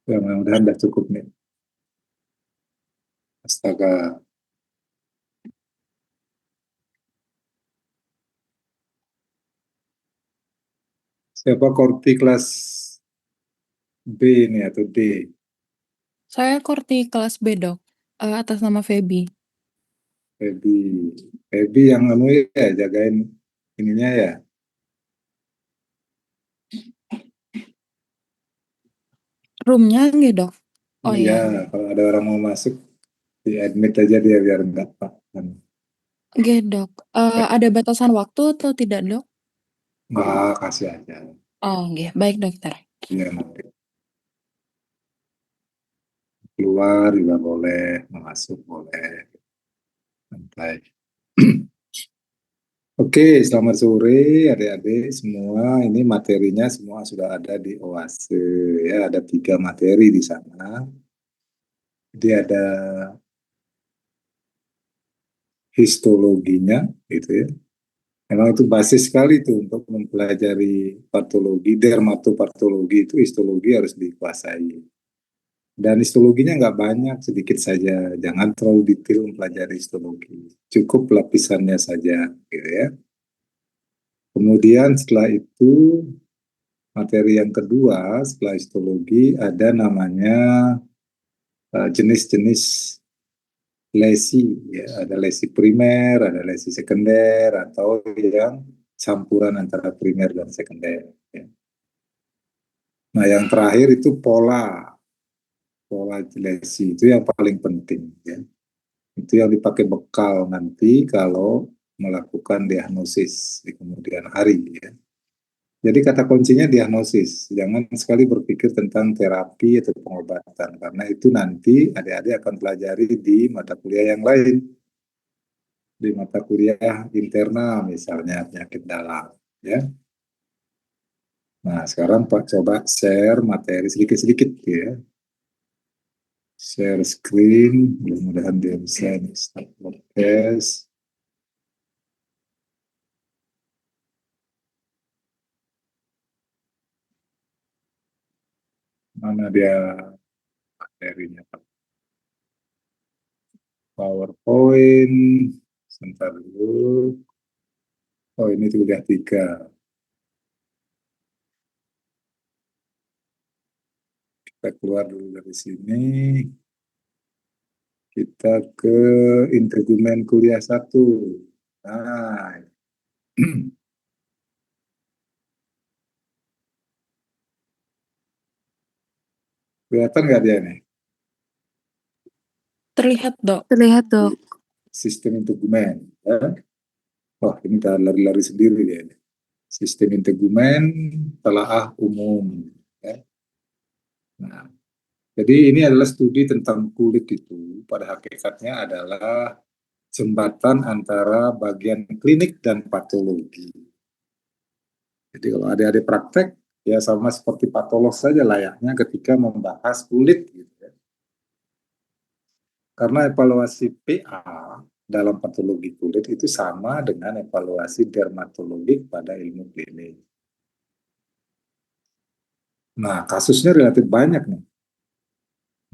Ya, mudah-mudahan udah cukup nih. Astaga. Siapa Korti kelas B ini atau D? Saya Korti kelas B, Dok. Atas nama Feby. Feby. Feby yang anu ya, jagain ininya ya. Roomnya nggih, Dok? Oh Iya, iya. kalau ada orang mau masuk, di admit aja dia biar enggak pak. Nggih, Dok. Ada batasan waktu atau tidak, Dok? Enggak, kasih aja. Oh, nggih. Baik, Dokter. Iya, nanti keluar juga boleh, masuk boleh. Santai. Oke, selamat sore adik-adik semua. Ini materinya semua sudah ada di OASE ya. Ada 3 materi di sana. Jadi ada histologinya, gitu ya. Memang itu basis sekali tuh untuk mempelajari patologi, dermatopatologi itu histologi harus dikuasai. Dan histologinya nggak banyak, sedikit saja. Jangan terlalu detail mempelajari histologi. Cukup lapisannya saja, gitu ya. Kemudian setelah itu materi yang kedua setelah histologi ada namanya jenis-jenis lesi, ya. Ada lesi primer, ada lesi sekunder, atau yang campuran antara primer dan sekunder. Ya. Nah, yang terakhir itu pola lesi itu yang paling penting. Ya. Itu yang dipakai bekal nanti kalau melakukan diagnosis di kemudian hari. Ya. Jadi kata kuncinya diagnosis. Jangan sekali berpikir tentang terapi atau pengobatan karena itu nanti adik-adik akan pelajari di mata kuliah yang lain, di mata kuliah internal misalnya penyakit dalam, ya. Nah, sekarang Pak coba share materi sedikit-sedikit ya. Share screen, mudah-mudahan dia bisa nih, start podcast. Mana dia materinya Pak? PowerPoint, sebentar dulu. Oh, ini sudah 3. Kita keluar dulu dari sini. Kita ke integumen kuliah 1. Nah, kelihatan nggak dia nih? Terlihat, Dok. Terlihat, Dok. Sistem integumen. Ya. Wah, ini udah lari-lari sendiri dia. Sistem integumen telaah umum. Ya. Nah, jadi ini adalah studi tentang kulit itu. Pada hakikatnya adalah jembatan antara bagian klinik dan patologi. Jadi kalau adik-adik praktek, ya sama seperti patolog saja layaknya ketika membahas kulit. Gitu ya. Karena evaluasi PA dalam patologi kulit itu sama dengan evaluasi dermatologi pada ilmu klinik. Nah, kasusnya relatif banyak nih,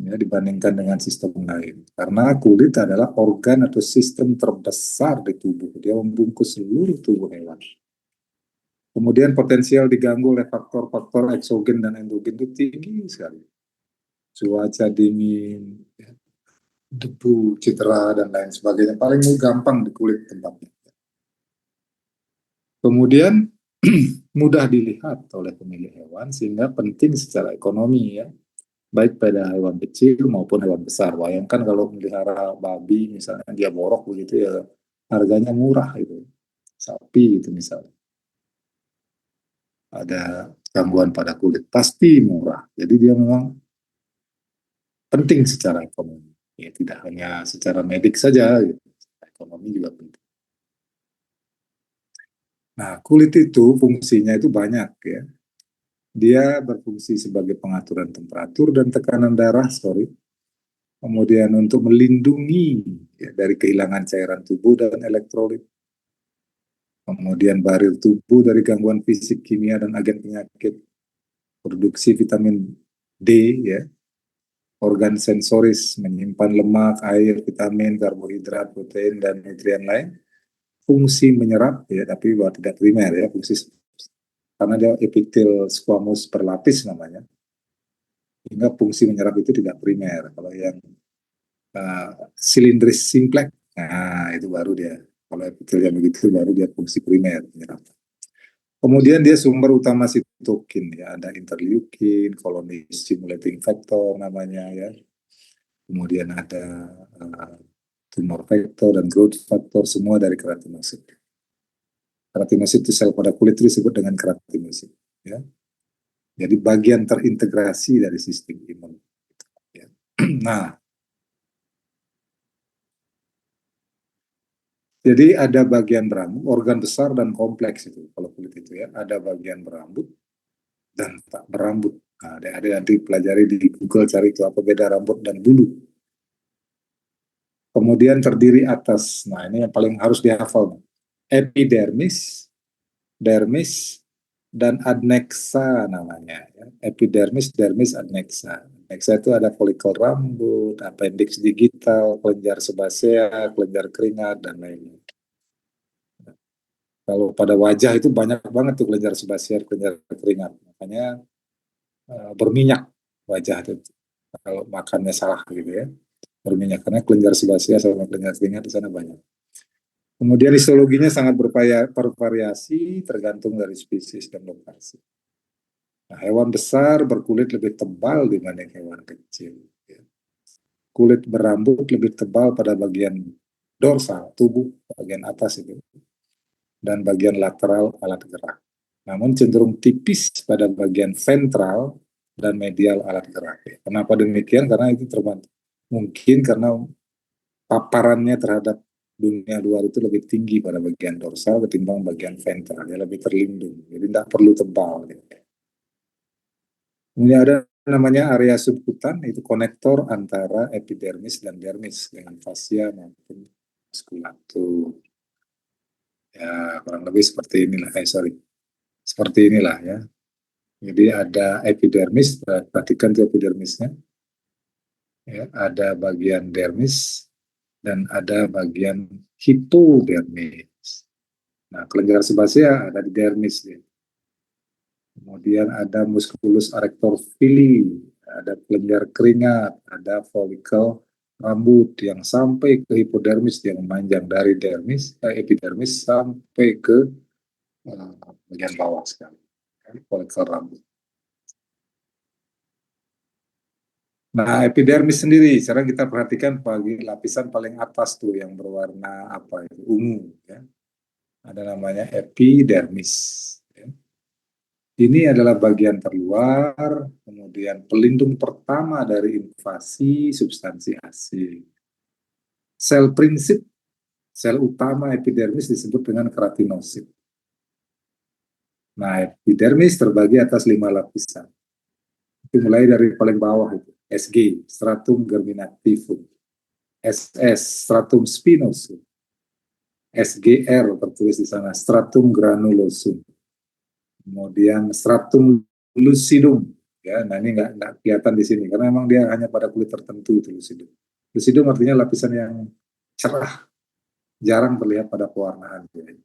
ya, dibandingkan dengan sistem lain. Karena kulit adalah organ atau sistem terbesar di tubuh. Dia membungkus seluruh tubuh hewan. Kemudian potensial diganggu oleh faktor-faktor eksogen dan endogen itu tinggi sekali. Cuaca dingin, ya, debu, cedera, dan lain sebagainya. Paling gampang di kulit tempatnya. Kemudian mudah dilihat oleh pemilik hewan sehingga penting secara ekonomi ya, baik pada hewan kecil maupun hewan besar. Bayangkan kalau melihara babi misalnya dia borok begitu ya harganya murah itu. Sapi itu misalnya ada gangguan pada kulit pasti murah. Jadi dia memang penting secara ekonomi. Ya, tidak hanya secara medik saja, gitu. Ekonomi juga penting. Nah, kulit itu fungsinya itu banyak ya. Dia berfungsi sebagai pengaturan temperatur dan tekanan darah, sorry. Kemudian untuk melindungi ya, dari kehilangan cairan tubuh dan elektrolit. Kemudian barir tubuh dari gangguan fisik, kimia, dan agen penyakit. Produksi vitamin D, ya, Organ sensoris menyimpan lemak, air, vitamin, karbohidrat, protein, dan nutrien lain. Fungsi menyerap, ya, tapi tidak primer, ya, fungsi karena dia epitel squamous berlapis namanya, sehingga fungsi menyerap itu tidak primer. Kalau yang silindris simplex, nah itu baru dia. Kalau epitel yang begitu baru dia fungsi primer menyerap. Kemudian dia sumber utama sitokin, ya, ada interleukin, colony stimulating factor namanya, ya. Kemudian ada tumor factor dan growth factor, semua dari keratinosit. Keratinosit itu sel pada kulit itu disebut dengan keratinosit, ya. Jadi bagian terintegrasi dari sistem imun. Ya. Nah, jadi ada bagian berambut, organ besar dan kompleks itu kalau kulit itu, ya. Ada bagian berambut dan tak berambut. Nah, ada nanti pelajari di Google, cari itu apa beda rambut dan bulu. Kemudian terdiri atas, nah ini yang paling harus dihafal, epidermis, dermis, dan adnexa namanya, ya. Epidermis, dermis, adnexa. Adnexa itu ada folikel rambut, appendix digital, kelenjar sebasea, kelenjar keringat, dan lainnya. Kalau pada wajah itu banyak banget tuh kelenjar sebasea, kelenjar keringat. Makanya berminyak wajah itu. Kalau makannya salah gitu, ya, berminyak karena kelenjar sebasea sama kelenjar keringat di sana banyak. Kemudian histologinya sangat bervariasi tergantung dari spesies dan lokasi. Nah, hewan besar berkulit lebih tebal dibanding hewan kecil. Ya. Kulit berambut lebih tebal pada bagian dorsal, tubuh, bagian atas itu, dan bagian lateral alat gerak. Namun cenderung tipis pada bagian ventral dan medial alat gerak. Ya. Kenapa demikian? Karena itu mungkin karena paparannya terhadap dunia luar itu lebih tinggi pada bagian dorsal ketimbang bagian ventral, dia lebih terlindung, jadi tidak perlu tebal. Kemudian ada namanya area subkutan, itu konektor antara epidermis dan dermis dengan fascia maupun muskulatur. Ya, kurang lebih seperti inilah, seperti inilah, ya. Jadi ada epidermis, perhatikan tuh epidermisnya, ya, ada bagian dermis dan ada bagian hipodermis. Nah, kelenjar sebasea ada di dermis, ya. Kemudian ada musculus arrector villi, ada kelenjar keringat, ada folikel rambut yang sampai ke hipodermis, yang memanjang dari epidermis sampai ke bagian bawah sekali, folikel rambut. Nah, epidermis sendiri, sekarang kita perhatikan bagi lapisan paling atas tuh yang berwarna apa itu, ungu, ya. Ada namanya epidermis. Ya. Ini adalah bagian terluar, kemudian pelindung pertama dari invasi substansi asing. Sel prinsip, sel utama epidermis disebut dengan keratinosit. Nah, epidermis terbagi atas 5 lapisan. Itu mulai dari paling bawah itu, SG, stratum germinativum, SS, stratum spinosum, SGR tertulis di sana, stratum granulosum. Kemudian stratum lucidum, ya. Nah ini nggak kelihatan di sini karena memang dia hanya pada kulit tertentu itu lucidum. Lucidum artinya lapisan yang cerah, jarang terlihat pada pewarnaan, ya.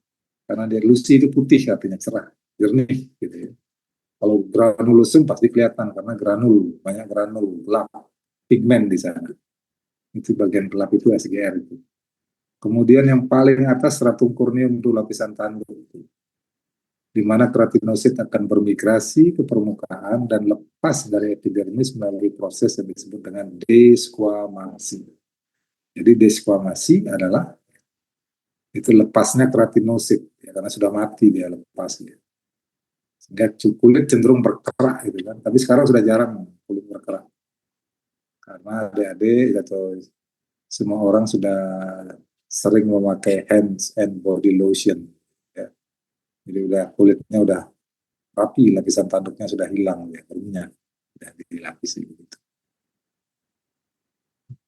Karena dia lucid itu putih artinya cerah, jernih gitu, ya. Kalau granulosum pasti kelihatan karena granul, banyak granul, gelap, pigmen di sana. Itu bagian gelap itu SGR itu. Kemudian yang paling atas stratum corneum itu lapisan tanduk itu, di mana keratinosit akan bermigrasi ke permukaan dan lepas dari epidermis melalui proses yang disebut dengan desquamasi. Jadi desquamasi adalah itu lepasnya keratinosit, ya, karena sudah mati dia lepas, ya. Sehingga kulit cenderung berkerak gitu kan. Tapi sekarang sudah jarang kulit berkerak karena adik-adik atau semua orang sudah sering memakai hands and body lotion, ya. Jadi udah kulitnya udah rapi, lapisan tanduknya sudah hilang, ya, berminyak, sudah dilapisi begitu.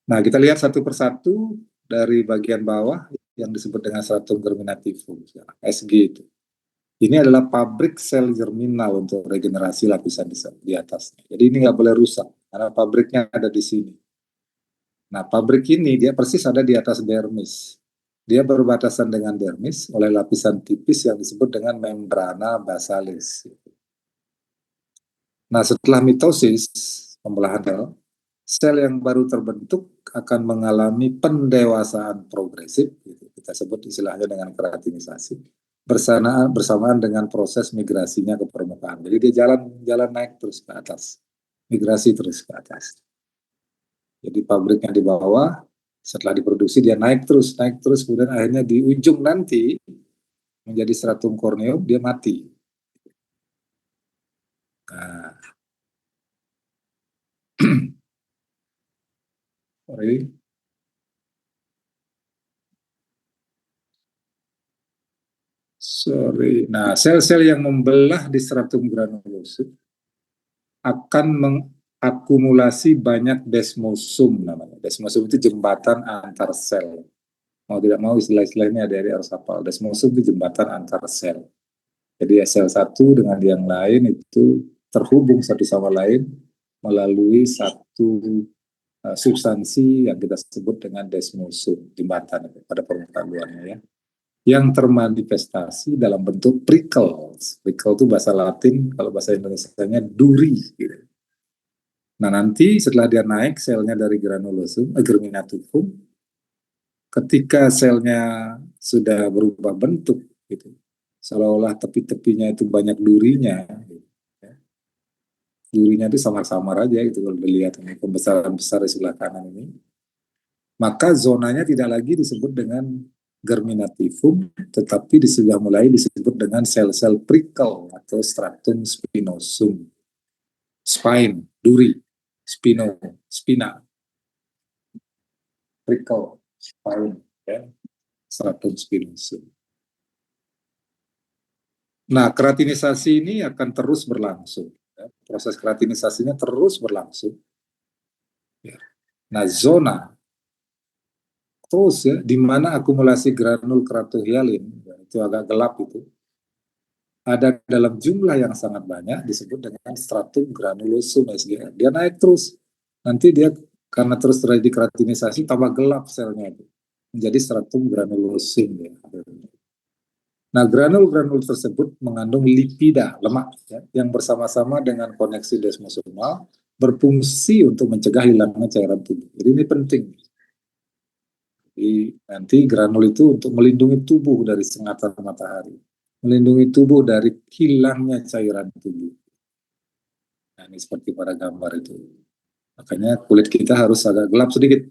Nah, kita lihat satu persatu dari bagian bawah yang disebut dengan stratum germinativum, SG itu. Ini adalah pabrik sel germinal untuk regenerasi lapisan di atasnya. Jadi ini nggak boleh rusak. karena pabriknya ada di sini. Nah, pabrik ini dia persis ada di atas dermis. Dia berbatasan dengan dermis oleh lapisan tipis yang disebut dengan membrana basalis. Nah, setelah mitosis, pembelahan sel yang baru terbentuk akan mengalami pendewasaan progresif, gitu. Kita sebut istilahnya dengan keratinisasi, bersamaan dengan proses migrasinya ke permukaan. Jadi dia jalan naik terus ke atas, migrasi terus ke atas. Jadi pabriknya di bawah, setelah diproduksi dia naik terus, kemudian akhirnya di ujung nanti menjadi stratum corneum, dia mati. Nah, sorry. Nah, sel-sel yang membelah di stratum granulosum akan mengakumulasi banyak desmosum namanya. Desmosum itu jembatan antar sel. Mau tidak mau istilah-istilahnya dari harus hafal. Desmosum itu jembatan antar sel. Jadi sel satu dengan yang lain itu terhubung satu sama lain melalui satu substansi yang kita sebut dengan desmosum, jembatan pada permukaan luarnya ya, yang termanifestasi dalam bentuk prickles. Prickle itu bahasa Latin, kalau bahasa Indonesia-nya duri. Gitu. Nah nanti setelah dia naik selnya dari granulosum, germinativum, ketika selnya sudah berubah bentuk, gitu, seolah-olah tepi-tepinya itu banyak durinya, gitu, ya. Durinya itu samar-samar aja gitu kalau dilihat ini pembesaran besar di sebelah kanan ini, maka zonanya tidak lagi disebut dengan germinativum, tetapi sudah mulai disebut dengan sel-sel prickle atau stratum spinosum. Spine, duri, spina, prickle, spine, ya, stratum spinosum. Nah, keratinisasi ini akan terus berlangsung. Ya. Proses keratinisasinya terus berlangsung. Ya. Nah, zona terus ya, di mana akumulasi granul keratohyalin, ya, itu agak gelap itu, ada dalam jumlah yang sangat banyak disebut dengan stratum granulosum SGR. Dia naik terus. Nanti dia karena terus terjadi keratinisasi tambah gelap selnya itu. Menjadi stratum granulosum ya. Nah, granul-granul tersebut mengandung lipida, lemak ya, yang bersama-sama dengan koneksi desmosomal berfungsi untuk mencegah hilangnya cairan tubuh. Jadi ini penting. Jadi nanti granul itu untuk melindungi tubuh dari sengatan matahari, melindungi tubuh dari hilangnya cairan tubuh. Nah, ini seperti pada gambar itu. Makanya kulit kita harus agak gelap sedikit.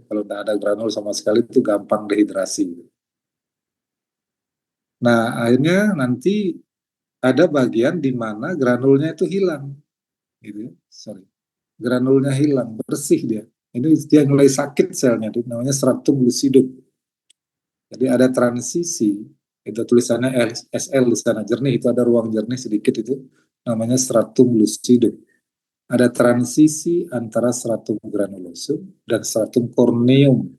Kalau tidak ada granul sama sekali itu gampang dehidrasi. Nah, akhirnya nanti ada bagian di mana granulnya itu hilang. Gitu. Sorry. Granulnya hilang, bersih dia. Ini dia mulai sakit selnya, itu namanya stratum lucidum. Jadi ada transisi, itu tulisannya SL di sana, jernih, itu ada ruang jernih sedikit itu, namanya stratum lucidum. Ada transisi antara stratum granulosum dan stratum corneum,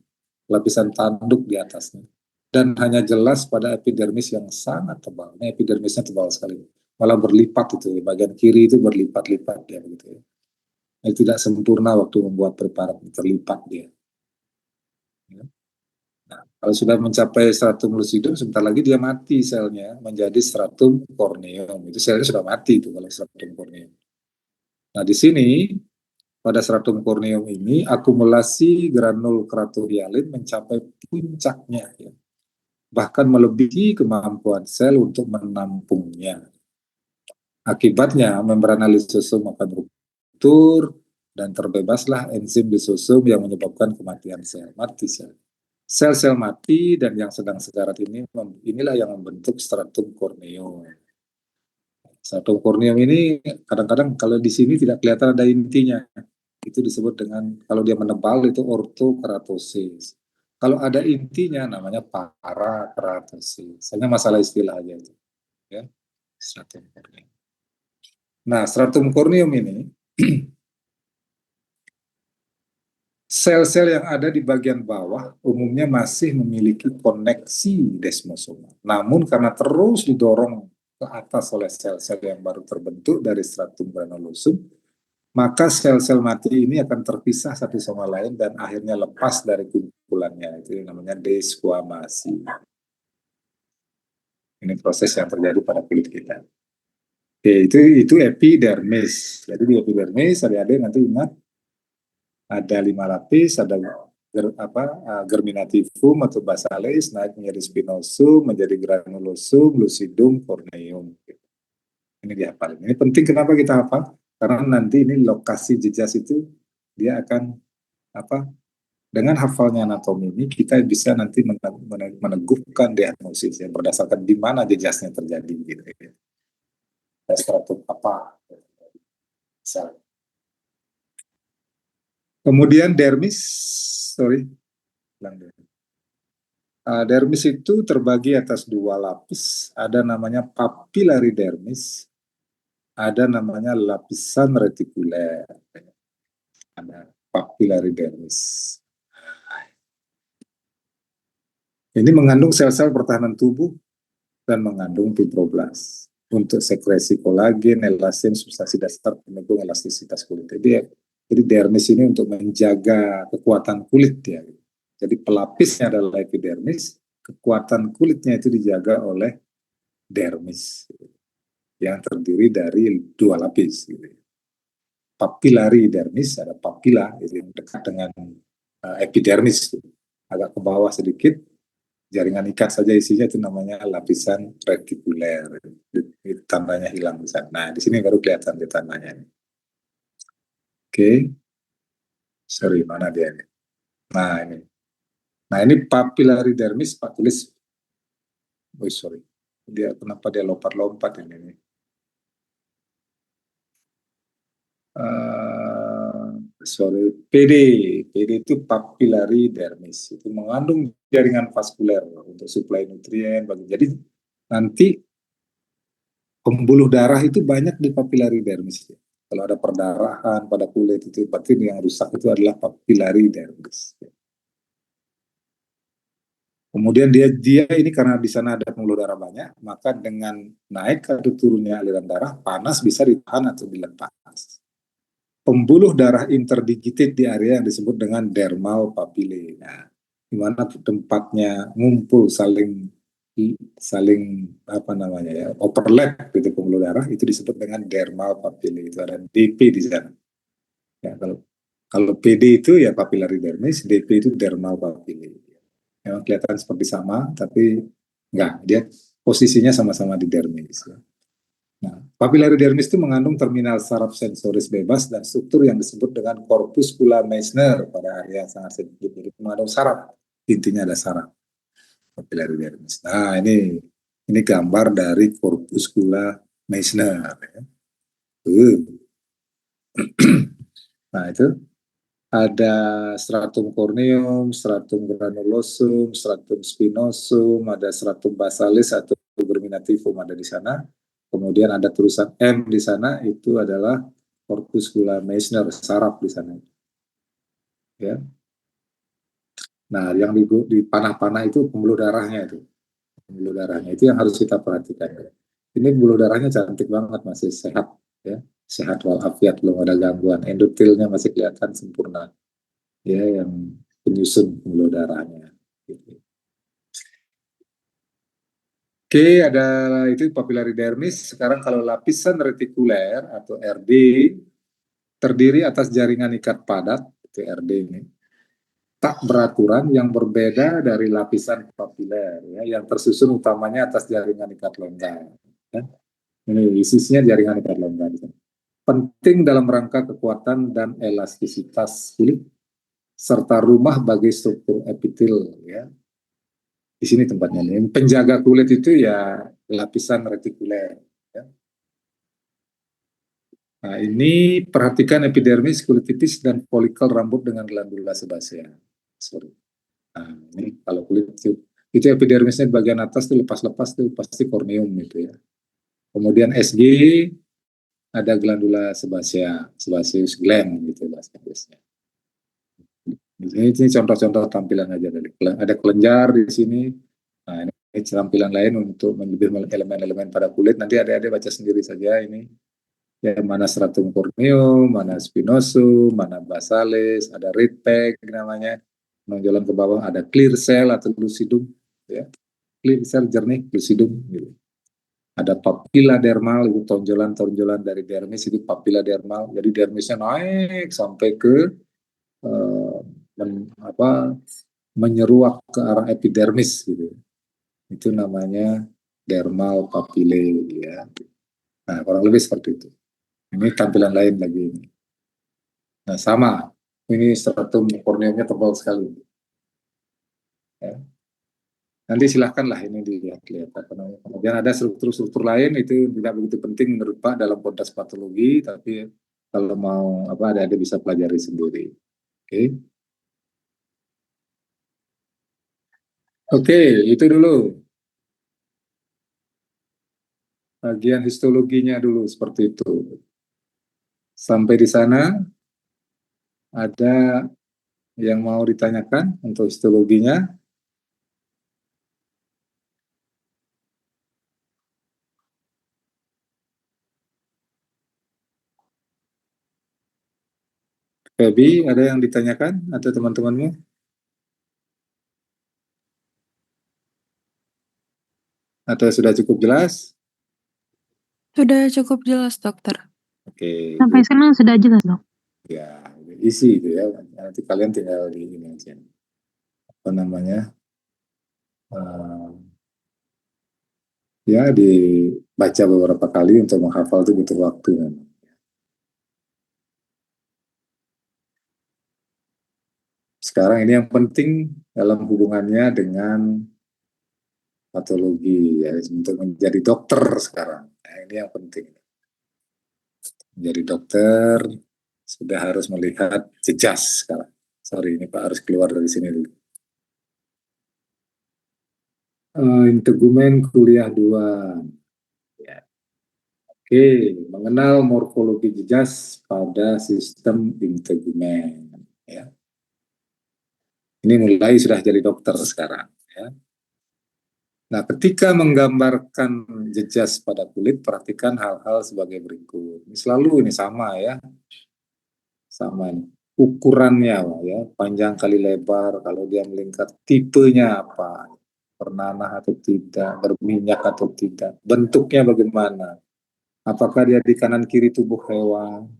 lapisan tanduk di atasnya. Dan hanya jelas pada epidermis yang sangat tebal. Ini epidermisnya tebal sekali. Malah berlipat itu, bagian kiri itu berlipat-lipat dia begitu ya. Ini tidak sempurna waktu membuat preparat, terlipat dia. Ya. Nah, kalau sudah mencapai stratum lucidum, sebentar lagi dia mati selnya menjadi stratum corneum. Itu selnya sudah mati itu kalau stratum corneum. Nah, di sini pada stratum corneum ini akumulasi granul keratohyalin mencapai puncaknya ya. Bahkan melebihi kemampuan sel untuk menampungnya. Akibatnya membrana lisosum akan ruptur dan terbebaslah enzim lisosum yang menyebabkan kematian sel. Mati sel. Sel-sel mati dan yang sedang sekarat ini inilah yang membentuk stratum corneum. Stratum corneum ini kadang-kadang kalau di sini tidak kelihatan ada intinya. Itu disebut dengan kalau dia menebal itu ortokeratosis. Kalau ada intinya namanya parakeratosis. Hanya masalah istilah aja itu. Ya, stratum corneum. Nah, stratum corneum ini sel-sel yang ada di bagian bawah umumnya masih memiliki koneksi desmosomal. Namun karena terus didorong ke atas oleh sel-sel yang baru terbentuk dari stratum granulosum, maka sel-sel mati ini akan terpisah satu sama lain dan akhirnya lepas dari kumpulannya. Itu yang namanya desquamasi. Ini proses yang terjadi pada kulit kita. Oke, itu epidermis. Jadi di epidermis, adik-adik nanti ingat ada 5 lapis, ada germinativum atau basalis, naik menjadi spinosum, menjadi granulosum, lucidum, corneum. Ini dihafal. Ini penting kenapa kita hafal? Karena nanti ini lokasi jejas itu dia akan dengan hafalnya anatomi ini kita bisa nanti meneguhkan diagnosis yang berdasarkan di mana jejasnya terjadi gitu. Stratum apa? Misalnya. Kemudian dermis, dermis itu terbagi atas 2 lapis, ada namanya papillary dermis, ada namanya lapisan retikuler, ada papillary dermis. Ini mengandung sel-sel pertahanan tubuh dan mengandung fibroblast untuk sekresi kolagen, elasin, substansi dasar pendukung elastisitas kulit. Jadi dermis ini untuk menjaga kekuatan kulit ya. Jadi pelapisnya adalah epidermis, kekuatan kulitnya itu dijaga oleh dermis yang terdiri dari 2 lapis. Gitu. Papillary dermis, ada papilla yang dekat dengan epidermis, agak ke bawah sedikit, jaringan ikat saja isinya itu namanya lapisan retikuler. Tandanya hilang di sana. Nah, di sini baru kelihatan di tandanya. Oke. Sorry, mana dia ini? Nah, ini. Nah, ini papillary dermis, Pak tulis. Oh, sorry. Kenapa dia lompat-lompat ini? Sorry, PD itu papillary dermis, itu mengandung jaringan vaskuler untuk suplai nutrien. Jadi nanti pembuluh darah itu banyak di papillary dermis. Kalau ada perdarahan pada kulit itu berarti yang rusak itu adalah papillary dermis. Kemudian dia ini karena di sana ada pembuluh darah banyak, maka dengan naik atau turunnya aliran darah, panas bisa ditahan atau dilepas. Pembuluh darah interdigited di area yang disebut dengan dermal papillae. Nah, di mana tempatnya ngumpul saling overlap gitu pembuluh darah itu disebut dengan dermal papillae. Itu ada DP di sana. Ya, kalau PD itu ya papillary dermis, DP itu dermal papillae. Memang kelihatan seperti sama, tapi enggak, dia posisinya sama-sama di dermis. Ya. Nah, papillary dermis itu mengandung terminal saraf sensoris bebas dan struktur yang disebut dengan corpuscula Meissner pada area yang sangat sensitif. Jadi mengandung saraf, intinya ada saraf papillary dermis. Nah, ini gambar dari corpuscula Meissner. Ya. Nah, itu ada stratum corneum, stratum granulosum, stratum spinosum, ada stratum basalis atau germinativum ada di sana. Kemudian ada tulisan M di sana, itu adalah corpuscula Meissner, saraf di sana. Ya. Nah, yang di panah-panah itu pembuluh darahnya itu. Pembuluh darahnya itu yang harus kita perhatikan. Ini pembuluh darahnya cantik banget, masih sehat ya. Sehat walafiat, belum ada gangguan. Endotelnya masih kelihatan sempurna. Ya, yang penyusun pembuluh darahnya. Gitu. Oke, ada itu papillary dermis. Sekarang kalau lapisan retikuler atau RD terdiri atas jaringan ikat padat, itu RD ini, tak beraturan yang berbeda dari lapisan papiler, ya, yang tersusun utamanya atas jaringan ikat longgar. Ya. Ini isinya jaringan ikat longgar. Penting dalam rangka kekuatan dan elastisitas kulit serta rumah bagi struktur epitel, ya. Di sini tempatnya nih. Penjaga kulit itu ya lapisan retikuler. Ya. Nah, ini perhatikan epidermis, kulit tipis, dan folikel rambut dengan glandula sebasea. Sorry. Nah, ini kalau kulit itu epidermisnya di bagian atas tuh lepas-lepas tuh pasti korneum gitu ya. Kemudian SG ada glandula sebasea, sebaceous gland gitu bahasa Inggrisnya. Ini contoh-contoh tampilan aja dari ada kelenjar di sini. Nah, ini tampilan lain untuk lebih elemen-elemen pada kulit. Nanti adik-adik baca sendiri saja ini. Ya, mana stratum corneum, mana spinosum, mana basales, ada red peg namanya, menonjolan ke bawah, ada clear cell atau lucidum, ya, clear cell jernih, lucidum, gitu. Ada papilla dermal, itu tonjolan-tonjolan dari dermis, itu papilla dermal, jadi dermisnya naik sampai ke eh, menyeruak ke arah epidermis, gitu. Itu namanya dermal papille, ya. Nah, kurang lebih seperti itu. Ini tampilan lain lagi. Nah, sama. Ini stratum corneumnya tebal sekali. Ya. Nanti silahkanlah ini dilihat-lihat apa namanya. Kemudian ada struktur-struktur lain itu tidak begitu penting menurut Pak dalam konteks patologi, tapi kalau mau apa ada bisa pelajari sendiri. Oke, Oke, itu dulu bagian histologinya dulu seperti itu. Sampai di sana ada yang mau ditanyakan untuk histologinya. Feby, ada yang ditanyakan atau teman-temanmu? Atau sudah cukup jelas? Sudah cukup jelas, dokter. Oke, Sampai sekarang sudah jelas, dok. ya, isi itu ya. Nanti kalian tinggal di ini aja. Apa namanya? Ya, dibaca beberapa kali untuk menghafal itu butuh waktu. Sekarang ini yang penting dalam hubungannya dengan patologi, ya, untuk menjadi dokter sekarang. Nah, ini yang penting. Menjadi dokter sudah harus melihat jejas sekarang. Sorry, ini Pak harus keluar dari sini dulu. Integumen kuliah 2. Ya. Oke, mengenal morfologi jejas pada sistem integumen. Ya. Ini mulai sudah jadi dokter sekarang. Ya. Nah, ketika menggambarkan jejas pada kulit, perhatikan hal-hal sebagai berikut. Ini selalu ini sama ya, sama ini. Ukurannya ya, panjang kali lebar, kalau dia melingkar, tipenya apa, bernanah atau tidak, berminyak atau tidak, bentuknya bagaimana, apakah dia di kanan kiri tubuh hewan,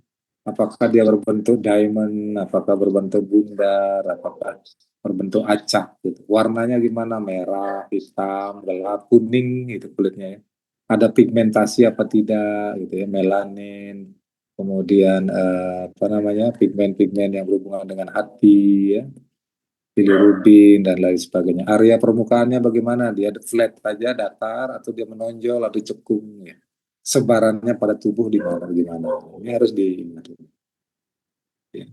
apakah dia berbentuk diamond, apakah berbentuk bundar, apakah berbentuk acak gitu. Warnanya gimana? Merah, hitam, gelap, kuning gitu kulitnya ya. Ada pigmentasi apa tidak gitu ya, melanin. Kemudian apa namanya? Pigmen-pigmen yang berhubungan dengan hati ya, bilirubin dan lain sebagainya. Area permukaannya bagaimana? Dia flat saja, datar atau dia menonjol atau cekung ya. Sebarannya pada tubuh di mana gimana. Ini harus diingat ya,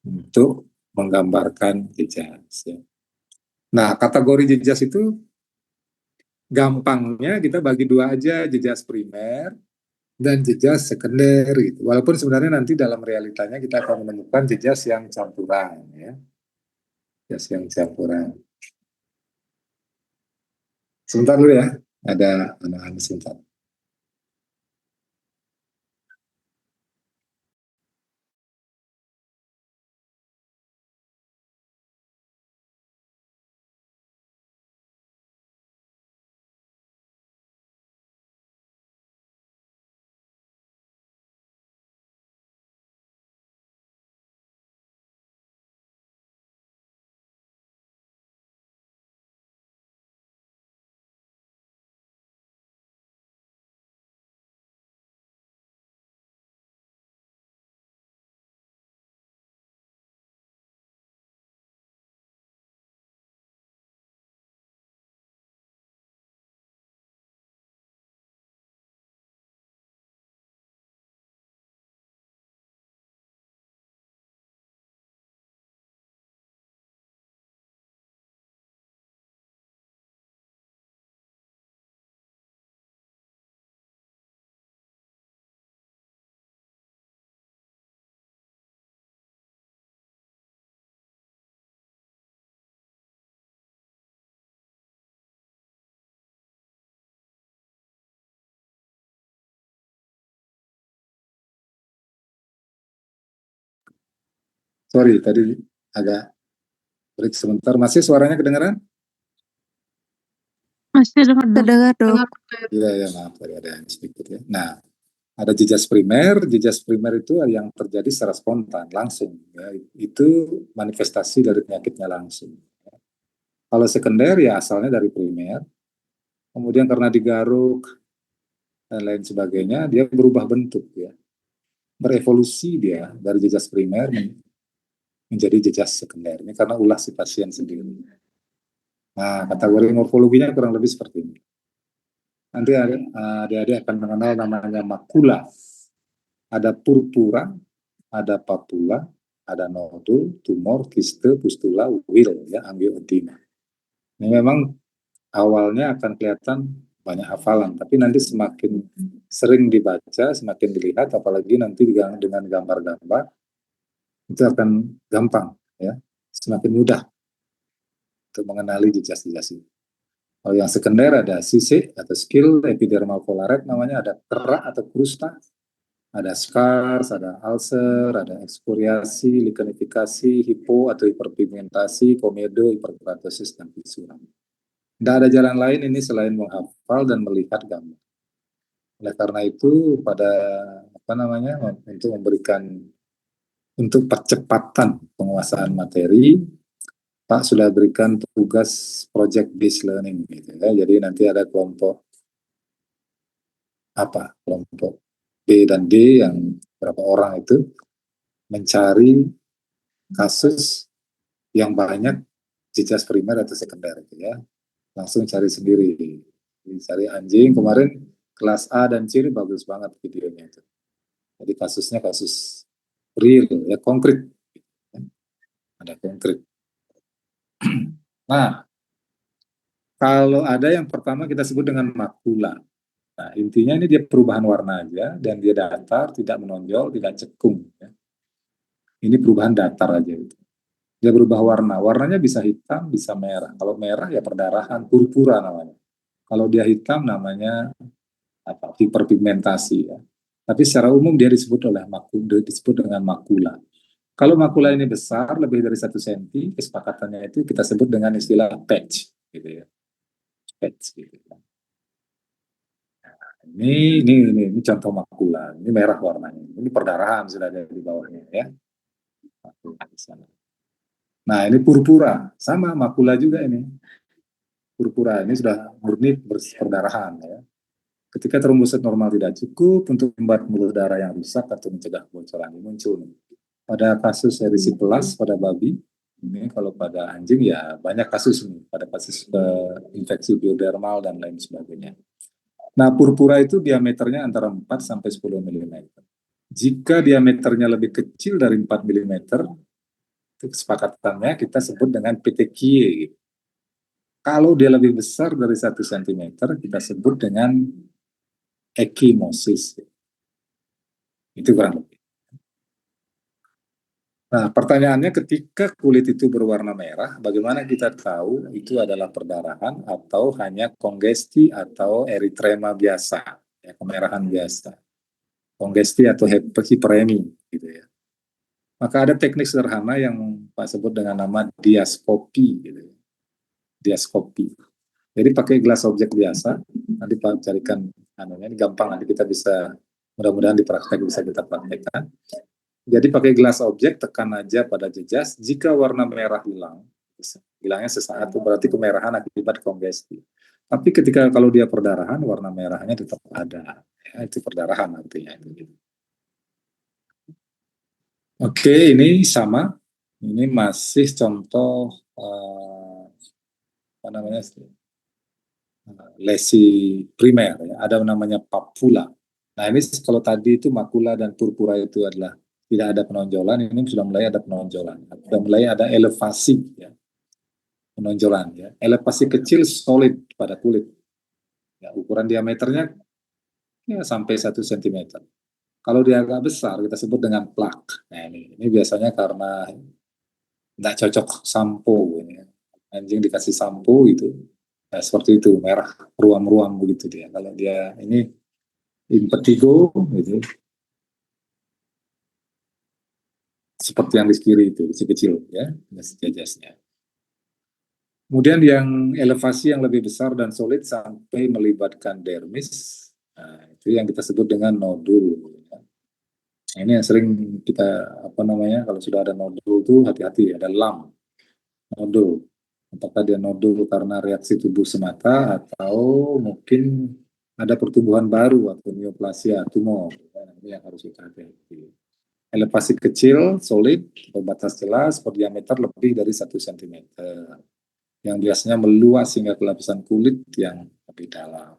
untuk menggambarkan jejas. Ya. Nah, kategori jejas itu gampangnya kita bagi dua aja, jejas primer dan jejas sekunder. Gitu. Walaupun sebenarnya nanti dalam realitanya kita akan menemukan jejas yang campuran. Ya. Jejas yang campuran. Sebentar dulu ya, ada anak-anak sebentar. Sorry, tadi agak break sebentar. Masih suaranya kedengaran? Masih dengar dok. Kedengar dok. Iya, ya maaf, tadi ada yang sedikit ya. Nah, ada jejas primer. Jejas primer itu yang terjadi secara spontan, langsung. Ya. Itu manifestasi dari penyakitnya langsung. Kalau sekunder ya asalnya dari primer. Kemudian karena digaruk dan lain sebagainya, dia berubah bentuk ya. Berevolusi dia dari jejas primer menjadi jejas sekunder. Ini karena ulah si pasien sendiri. Nah, kategori morfologinya kurang lebih seperti ini. Nanti adik-adik akan mengenal namanya makula. Ada purpura, ada papula, ada nodul, tumor, kiste, pustula, will, ya, angioedema. Ini memang awalnya akan kelihatan banyak hafalan, tapi nanti semakin sering dibaca, semakin dilihat, apalagi nanti dengan gambar-gambar, itu akan gampang, ya, semakin mudah untuk mengenali jejas-jejas ini. Kalau yang sekunder ada sisik atau skill, epidermal kolaret namanya, ada kerak atau krusta, ada scars, ada ulcer, ada ekskoriasi, likanifikasi, hipo atau hiperpigmentasi, komedo, hiperkeratosis, dan fisuram. Tidak ada jalan lain ini selain menghafal dan melihat gambar. Oleh karena itu, pada untuk percepatan penguasaan materi, Pak sudah berikan tugas project based learning, gitu ya. Jadi nanti ada kelompok B dan D yang berapa orang itu mencari kasus yang banyak jejas primer atau sekunder, gitu ya. Langsung cari sendiri. Cari anjing, kemarin kelas A dan C bagus banget videonya itu. Jadi kasusnya kasus real, ya, konkret. Ada konkret. Nah, kalau ada yang pertama kita sebut dengan makula. Nah, intinya ini dia perubahan warna aja, dan dia datar, tidak menonjol, tidak cekung. Ya. Ini perubahan datar aja. Gitu. Dia berubah warna. Warnanya bisa hitam, bisa merah. Kalau merah ya perdarahan, purpura namanya. Kalau dia hitam namanya hiperpigmentasi. Ya. Tapi secara umum dia disebut dengan makula. Kalau makula ini besar, lebih dari 1 cm, kesepakatannya itu kita sebut dengan istilah patch, gitu ya. Patch, gitu. Ini contoh makula. Ini merah warnanya. Ini perdarahan sudah ada di bawahnya, ya. Nah, ini purpura, sama makula juga ini. Purpura ini sudah murni perdarahan, ya. Ketika trombosit normal tidak cukup untuk membuat pembuluh darah yang rusak atau mencegah kebocoran, ini muncul. Pada kasus erysipelas pada babi, ini kalau pada anjing ya banyak kasus ini, pada kasus infeksi biodermal dan lain sebagainya. Nah, purpura itu diameternya antara 4 sampai 10 mm. Jika diameternya lebih kecil dari 4 mm, kesepakatannya kita sebut dengan petechiae. Kalau dia lebih besar dari 1 cm, kita sebut dengan ekimosis. Itu kurang lebih. Nah, pertanyaannya ketika kulit itu berwarna merah, bagaimana kita tahu itu adalah perdarahan atau hanya kongesti atau eritrema biasa, ya, kemerahan biasa. Kongesti atau hiperemi, gitu ya. Maka ada teknik sederhana yang Pak sebut dengan nama diaskopi, gitu ya. Diaskopi. Jadi pakai gelas objek biasa, nanti Pak carikan anunya, ini gampang, nanti kita bisa, mudah-mudahan di praktek bisa kita praktekkan. Jadi pakai gelas objek, tekan aja pada jejas, jika warna merah hilang, hilangnya sesaat, itu berarti kemerahan akibat kongesti. Tapi ketika kalau dia perdarahan, warna merahnya tetap ada. Ya, itu perdarahan artinya. Oke, ini sama. Ini masih contoh lesi primer. Ya. Ada namanya papula. Nah, ini kalau tadi itu makula dan purpura itu adalah tidak ada penonjolan, ini sudah mulai ada penonjolan. Sudah mulai ada elevasi, ya. Penonjolan, ya. Elevasi kecil solid pada kulit. Ya, ukuran diameternya ya, sampai 1 cm. Kalau dia agak besar, kita sebut dengan plak. Nah, ini biasanya karena tidak cocok sampo. Ya. Anjing dikasih sampo gitu. Nah, seperti itu, merah, ruam-ruam begitu dia. Kalau dia ini impetigo, gitu. seperti yang di kiri itu, kecil-kecil ya, jejasnya. Kemudian yang elevasi yang lebih besar dan solid sampai melibatkan dermis, nah, itu yang kita sebut dengan nodul. Nah, ini yang sering kita kalau sudah ada nodul itu hati-hati, ada lam nodul. Apakah dia nodul karena reaksi tubuh semata atau mungkin ada pertumbuhan baru atau neoplasia, tumor. Nah, ini yang harus kita hati-hati. Elevasi kecil, solid, berbatas jelas, berdiameter lebih dari 1 cm. Yang biasanya meluas hingga ke lapisan kulit yang lebih dalam.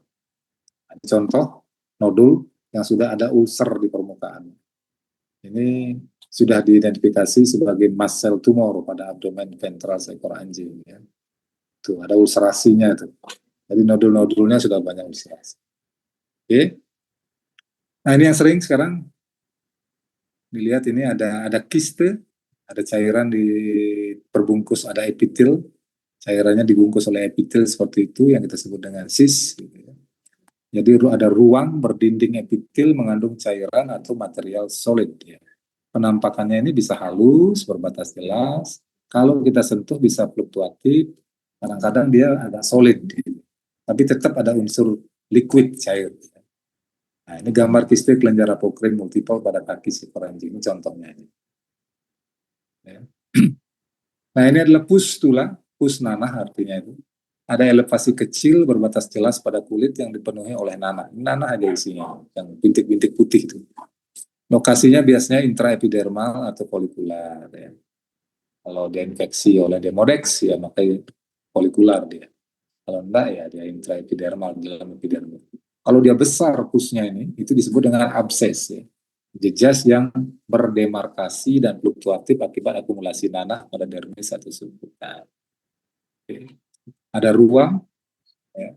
Contoh nodul yang sudah ada ulcer di permukaan. Ini sudah diidentifikasi sebagai mast cell tumor pada abdomen ventral seekor anjing. Ya. Tuh, ada ulcerasinya tuh. Jadi nodul-nodulnya sudah banyak ulcerasi. Oke. Nah, ini yang sering sekarang dilihat, ini ada kiste, ada cairan di perbungkus, ada epitel. Cairannya dibungkus oleh epitel seperti itu yang kita sebut dengan cis. Jadi ada ruang berdinding epitel mengandung cairan atau material solid. Ya. Penampakannya ini bisa halus, berbatas jelas. Kalau kita sentuh bisa fluktuatif. Kadang-kadang dia agak solid. Tapi tetap ada unsur liquid cair. Nah, ini gambar kiste kelenjar apokrin multiple pada kaki seekor anjing. Ini contohnya. Ya. Nah, ini adalah pustula. Pus nanah artinya itu. Ada elevasi kecil berbatas jelas pada kulit yang dipenuhi oleh nanah. Nanah aja isinya, yang bintik-bintik putih itu. Lokasinya biasanya intraepidermal atau folikular. Ya. Kalau dia infeksi oleh demodex, ya maka folikular dia. Kalau enggak, ya dia intraepidermal, dalam epidermal. Kalau dia besar pusnya ini, itu disebut dengan abses. Ya. Jejas yang berdemarkasi dan fluktuatif akibat akumulasi nanah pada dermis atau subkutan. Ada ruang ya,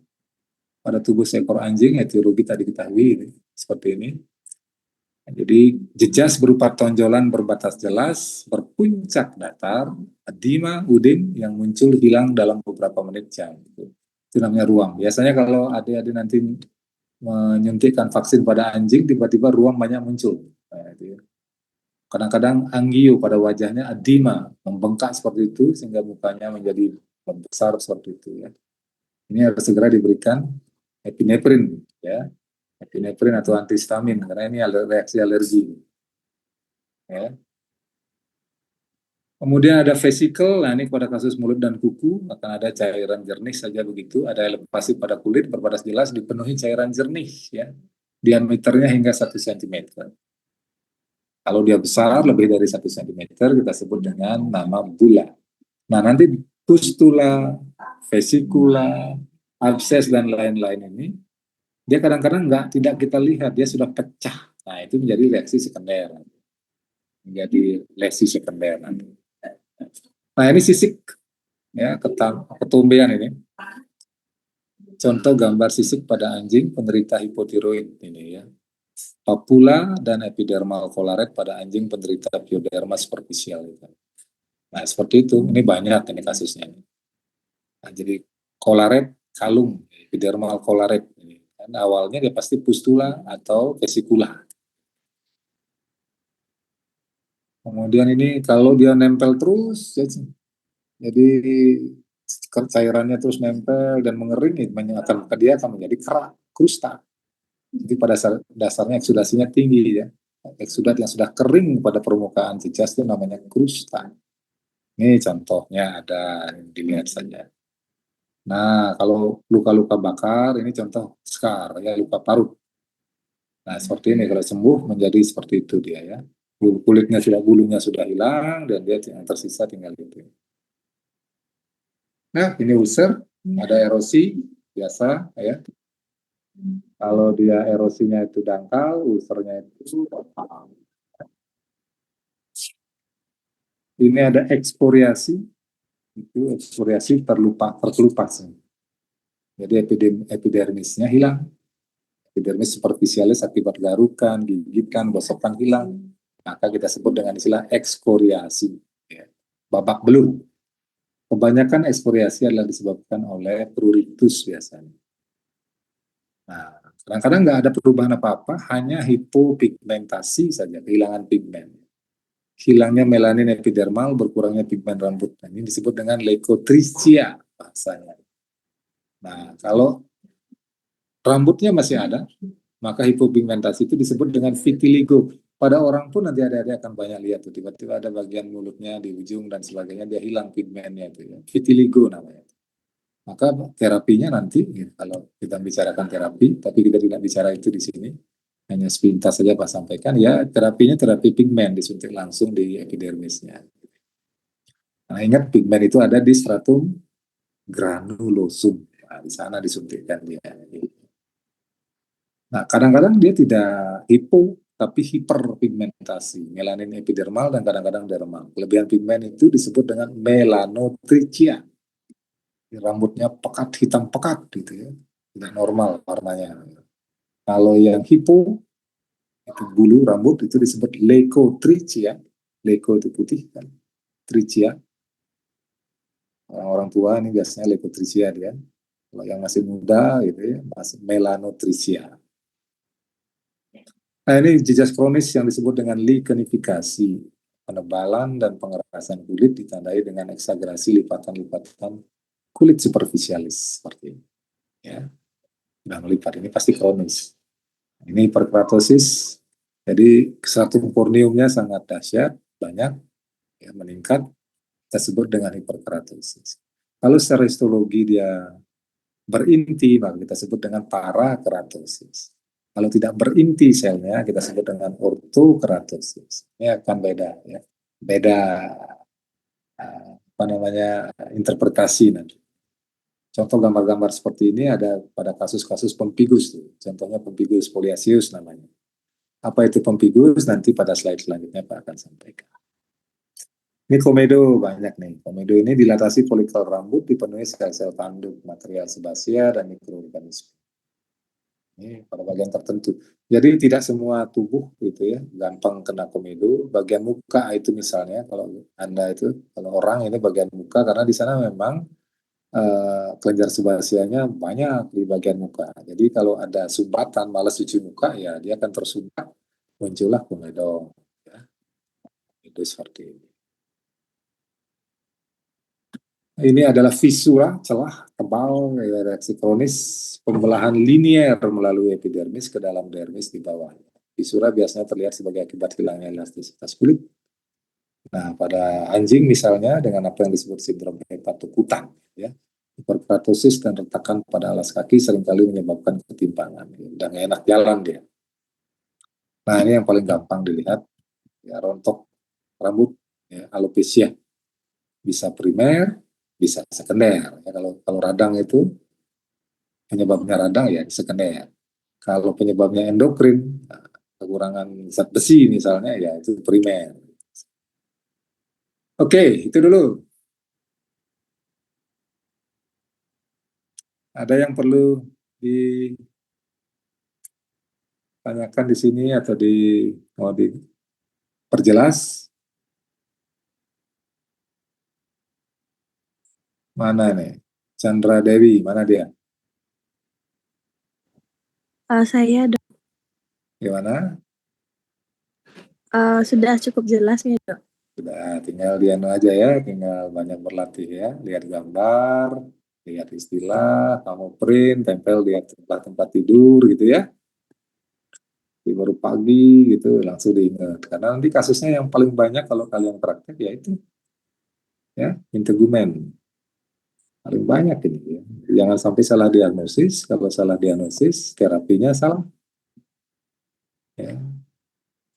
pada tubuh seekor anjing, etiologi tadi diketahui seperti ini. Jadi jejas berupa tonjolan berbatas jelas, berpuncak datar, edema, udin yang muncul hilang dalam beberapa menit jam. Itu namanya ruang. Biasanya kalau adik-adik nanti menyuntikkan vaksin pada anjing, tiba-tiba ruang banyak muncul. Nah, kadang-kadang angio pada wajahnya, edema, membengkak seperti itu, sehingga mukanya menjadi membesar seperti itu. Ya. Ini harus segera diberikan epinefrin, ya, epinefrin atau antihistamin karena ini reaksi alergi. Ya. Kemudian ada vesikel, nah ini pada kasus mulut dan kuku akan ada cairan jernih saja begitu, ada elevasi pada kulit berbatas jelas dipenuhi cairan jernih, ya, diameternya hingga 1 cm. Kalau dia besar lebih dari 1 cm kita sebut dengan nama bula. Nah nanti pustula, vesikula, abses dan lain-lain ini, dia kadang-kadang tidak kita lihat, dia sudah pecah. Nah itu menjadi reaksi sekunder, menjadi lesi sekunder. Nah ini sisik, ya, ketombean ini. Contoh gambar sisik pada anjing penderita hipotiroid ini ya. Papula dan epidermal kolaret pada anjing penderita pioderma superficial. Nah seperti itu, ini banyak ini kasusnya. Nah, jadi kolaret kalung, epidermal kolaret ini. Dan awalnya dia pasti pustula atau vesikula. Kemudian ini kalau dia nempel terus, jadi cairannya terus nempel dan mengering, dia akan menjadi kerak, krusta. Jadi pada dasarnya eksudasinya tinggi ya. Eksudat yang sudah kering pada permukaan jejas itu namanya krusta. Ini contohnya ada, dilihat saja. Nah, kalau luka-luka bakar, ini contoh scar, ya, luka parut. Nah, seperti ini, kalau sembuh menjadi seperti itu dia ya. Bulunya sudah hilang, dan dia yang tersisa tinggal itu. Nah, ini ulcer, ada erosi, biasa ya. Kalau dia erosinya itu dangkal, ulcernya itu ini ada eksporiasi, itu eksporiasi terkelupas. Jadi epidermisnya hilang. Epidermis superficialis akibat garukan, gigitan, gosokan hilang. Maka kita sebut dengan istilah ekskoriasi. Ya. Babak belur. Kebanyakan ekskoriasi adalah disebabkan oleh pruritus biasanya. Nah, kadang-kadang nggak ada perubahan apa-apa, hanya hipopigmentasi saja, kehilangan pigmen. hilangnya melanin epidermal, berkurangnya pigmen rambut. Nah, ini disebut dengan leukotrichia bahasanya. Nah, kalau rambutnya masih ada, maka hipopigmentasi itu disebut dengan vitiligo. Pada orang pun nanti ada akan banyak lihat tuh, tiba-tiba ada bagian mulutnya di ujung dan sebagainya, dia hilang pigmennya itu ya. Vitiligo namanya. Maka terapinya nanti, ya, kalau kita bicarakan terapi, tapi kita tidak bicara itu di sini, hanya sepintas saja Pak sampaikan, ya terapinya terapi pigmen, disuntik langsung di epidermisnya. Nah, ingat pigmen itu ada di stratum granulosum. Nah, di sana disuntikkan dia. Nah, kadang-kadang dia tidak hipo, tapi hiperpigmentasi, melanin epidermal dan kadang-kadang dermal. Kelebihan pigmen itu disebut dengan melanotrichia. Rambutnya pekat, hitam pekat gitu ya. Tidak normal warnanya. Kalau yang hipo, itu bulu rambut itu disebut leukotrichia. Leuko itu putih kan. Trichia. Orang tua ini biasanya leukotrichia dia. Kalau yang masih muda gitu ya, masih melanotrichia. Nah, ini jejas kronis yang disebut dengan likenifikasi, penebalan dan pengerasan kulit ditandai dengan eksagerasi lipatan-lipatan kulit superficialis seperti ini. Ya, sudah melipat ini pasti kronis. Ini hiperkeratosis, jadi stratum corneumnya sangat dahsyat, banyak, ya, meningkat, kita sebut dengan hiperkeratosis. Kalau secara histologi dia berinti, maka kita sebut dengan parakeratosis. Kalau tidak berinti selnya, kita sebut dengan ortokeratosis. Ini akan beda, ya. Beda apa namanya interpretasi nanti. Contoh gambar-gambar seperti ini ada pada kasus-kasus pemphigus. Contohnya pemphigus foliaceus namanya. Apa itu pemphigus? Nanti pada slide selanjutnya Pak akan sampaikan. Ini komedo banyak nih. Komedo ini dilatasi folikel rambut dipenuhi sel-sel tanduk, material sebasia, dan mikroorganisme. Ini pada bagian tertentu. Jadi tidak semua tubuh gitu ya gampang kena komedo. Bagian muka itu misalnya kalau Anda itu kalau orang ini bagian muka karena di sana memang kelenjar sebasianya banyak di bagian muka. Jadi kalau ada sumbatan malas cuci muka ya dia akan tersumbat muncullah komedo. Ya. Itu seperti ini. Ini adalah visura, celah tebal, reaksi kronis, pembelahan linier melalui epidermis ke dalam dermis di bawahnya. Visura biasanya terlihat sebagai akibat hilangnya elastisitas kulit. Nah, pada anjing misalnya dengan apa yang disebut sindrom hepatokutan, ya, hiperkeratosis dan retakan pada alas kaki seringkali menyebabkan ketimpangan, dan enak jalan dia. Nah, ini yang paling gampang dilihat, ya, rontok rambut, ya, alopecia, bisa primer, bisa sekunder. Ya, kalau radang itu penyebabnya radang ya sekunder. Kalau penyebabnya endokrin, kekurangan zat besi misalnya ya itu primer. Oke, itu dulu. Ada yang perlu ditanyakan di sini atau mau diperjelas? Mana nih? Chandra Dewi, mana dia? Saya Gimana? sudah cukup jelas nih dok. Sudah, tinggal dianu aja ya, tinggal banyak berlatih ya. Lihat gambar, lihat istilah, kamu print, tempel di tempat-tempat tidur gitu ya. Di baru pagi gitu langsung diingat. Karena nanti kasusnya yang paling banyak kalau kalian praktek ya itu ya integumen. Paling banyak ini ya. Jangan sampai salah diagnosis. Kalau salah diagnosis, terapinya salah. Ya.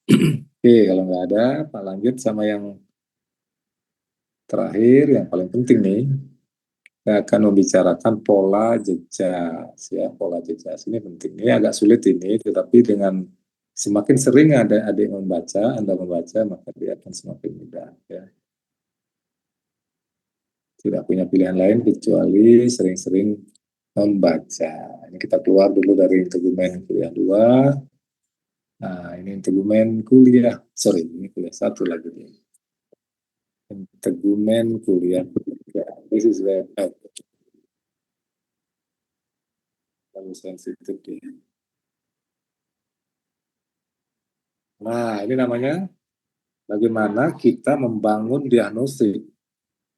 Oke, kalau nggak ada, Pak lanjut sama yang terakhir, yang paling penting nih. Kita akan membicarakan pola jejas. Ya, pola jejas ini penting. Ini agak sulit ini, tetapi dengan semakin sering ada adik membaca, Anda membaca, maka dia akan semakin mudah. Ya. Tidak punya pilihan lain kecuali sering-sering membaca. Ini kita keluar dulu dari integumen kuliah 2. Nah, ini integumen kuliah, sorry, ini kuliah 1 lagi nih. Integumen kuliah 3. This is where terlalu sensitif dia. Nah, ini namanya bagaimana kita membangun diagnostik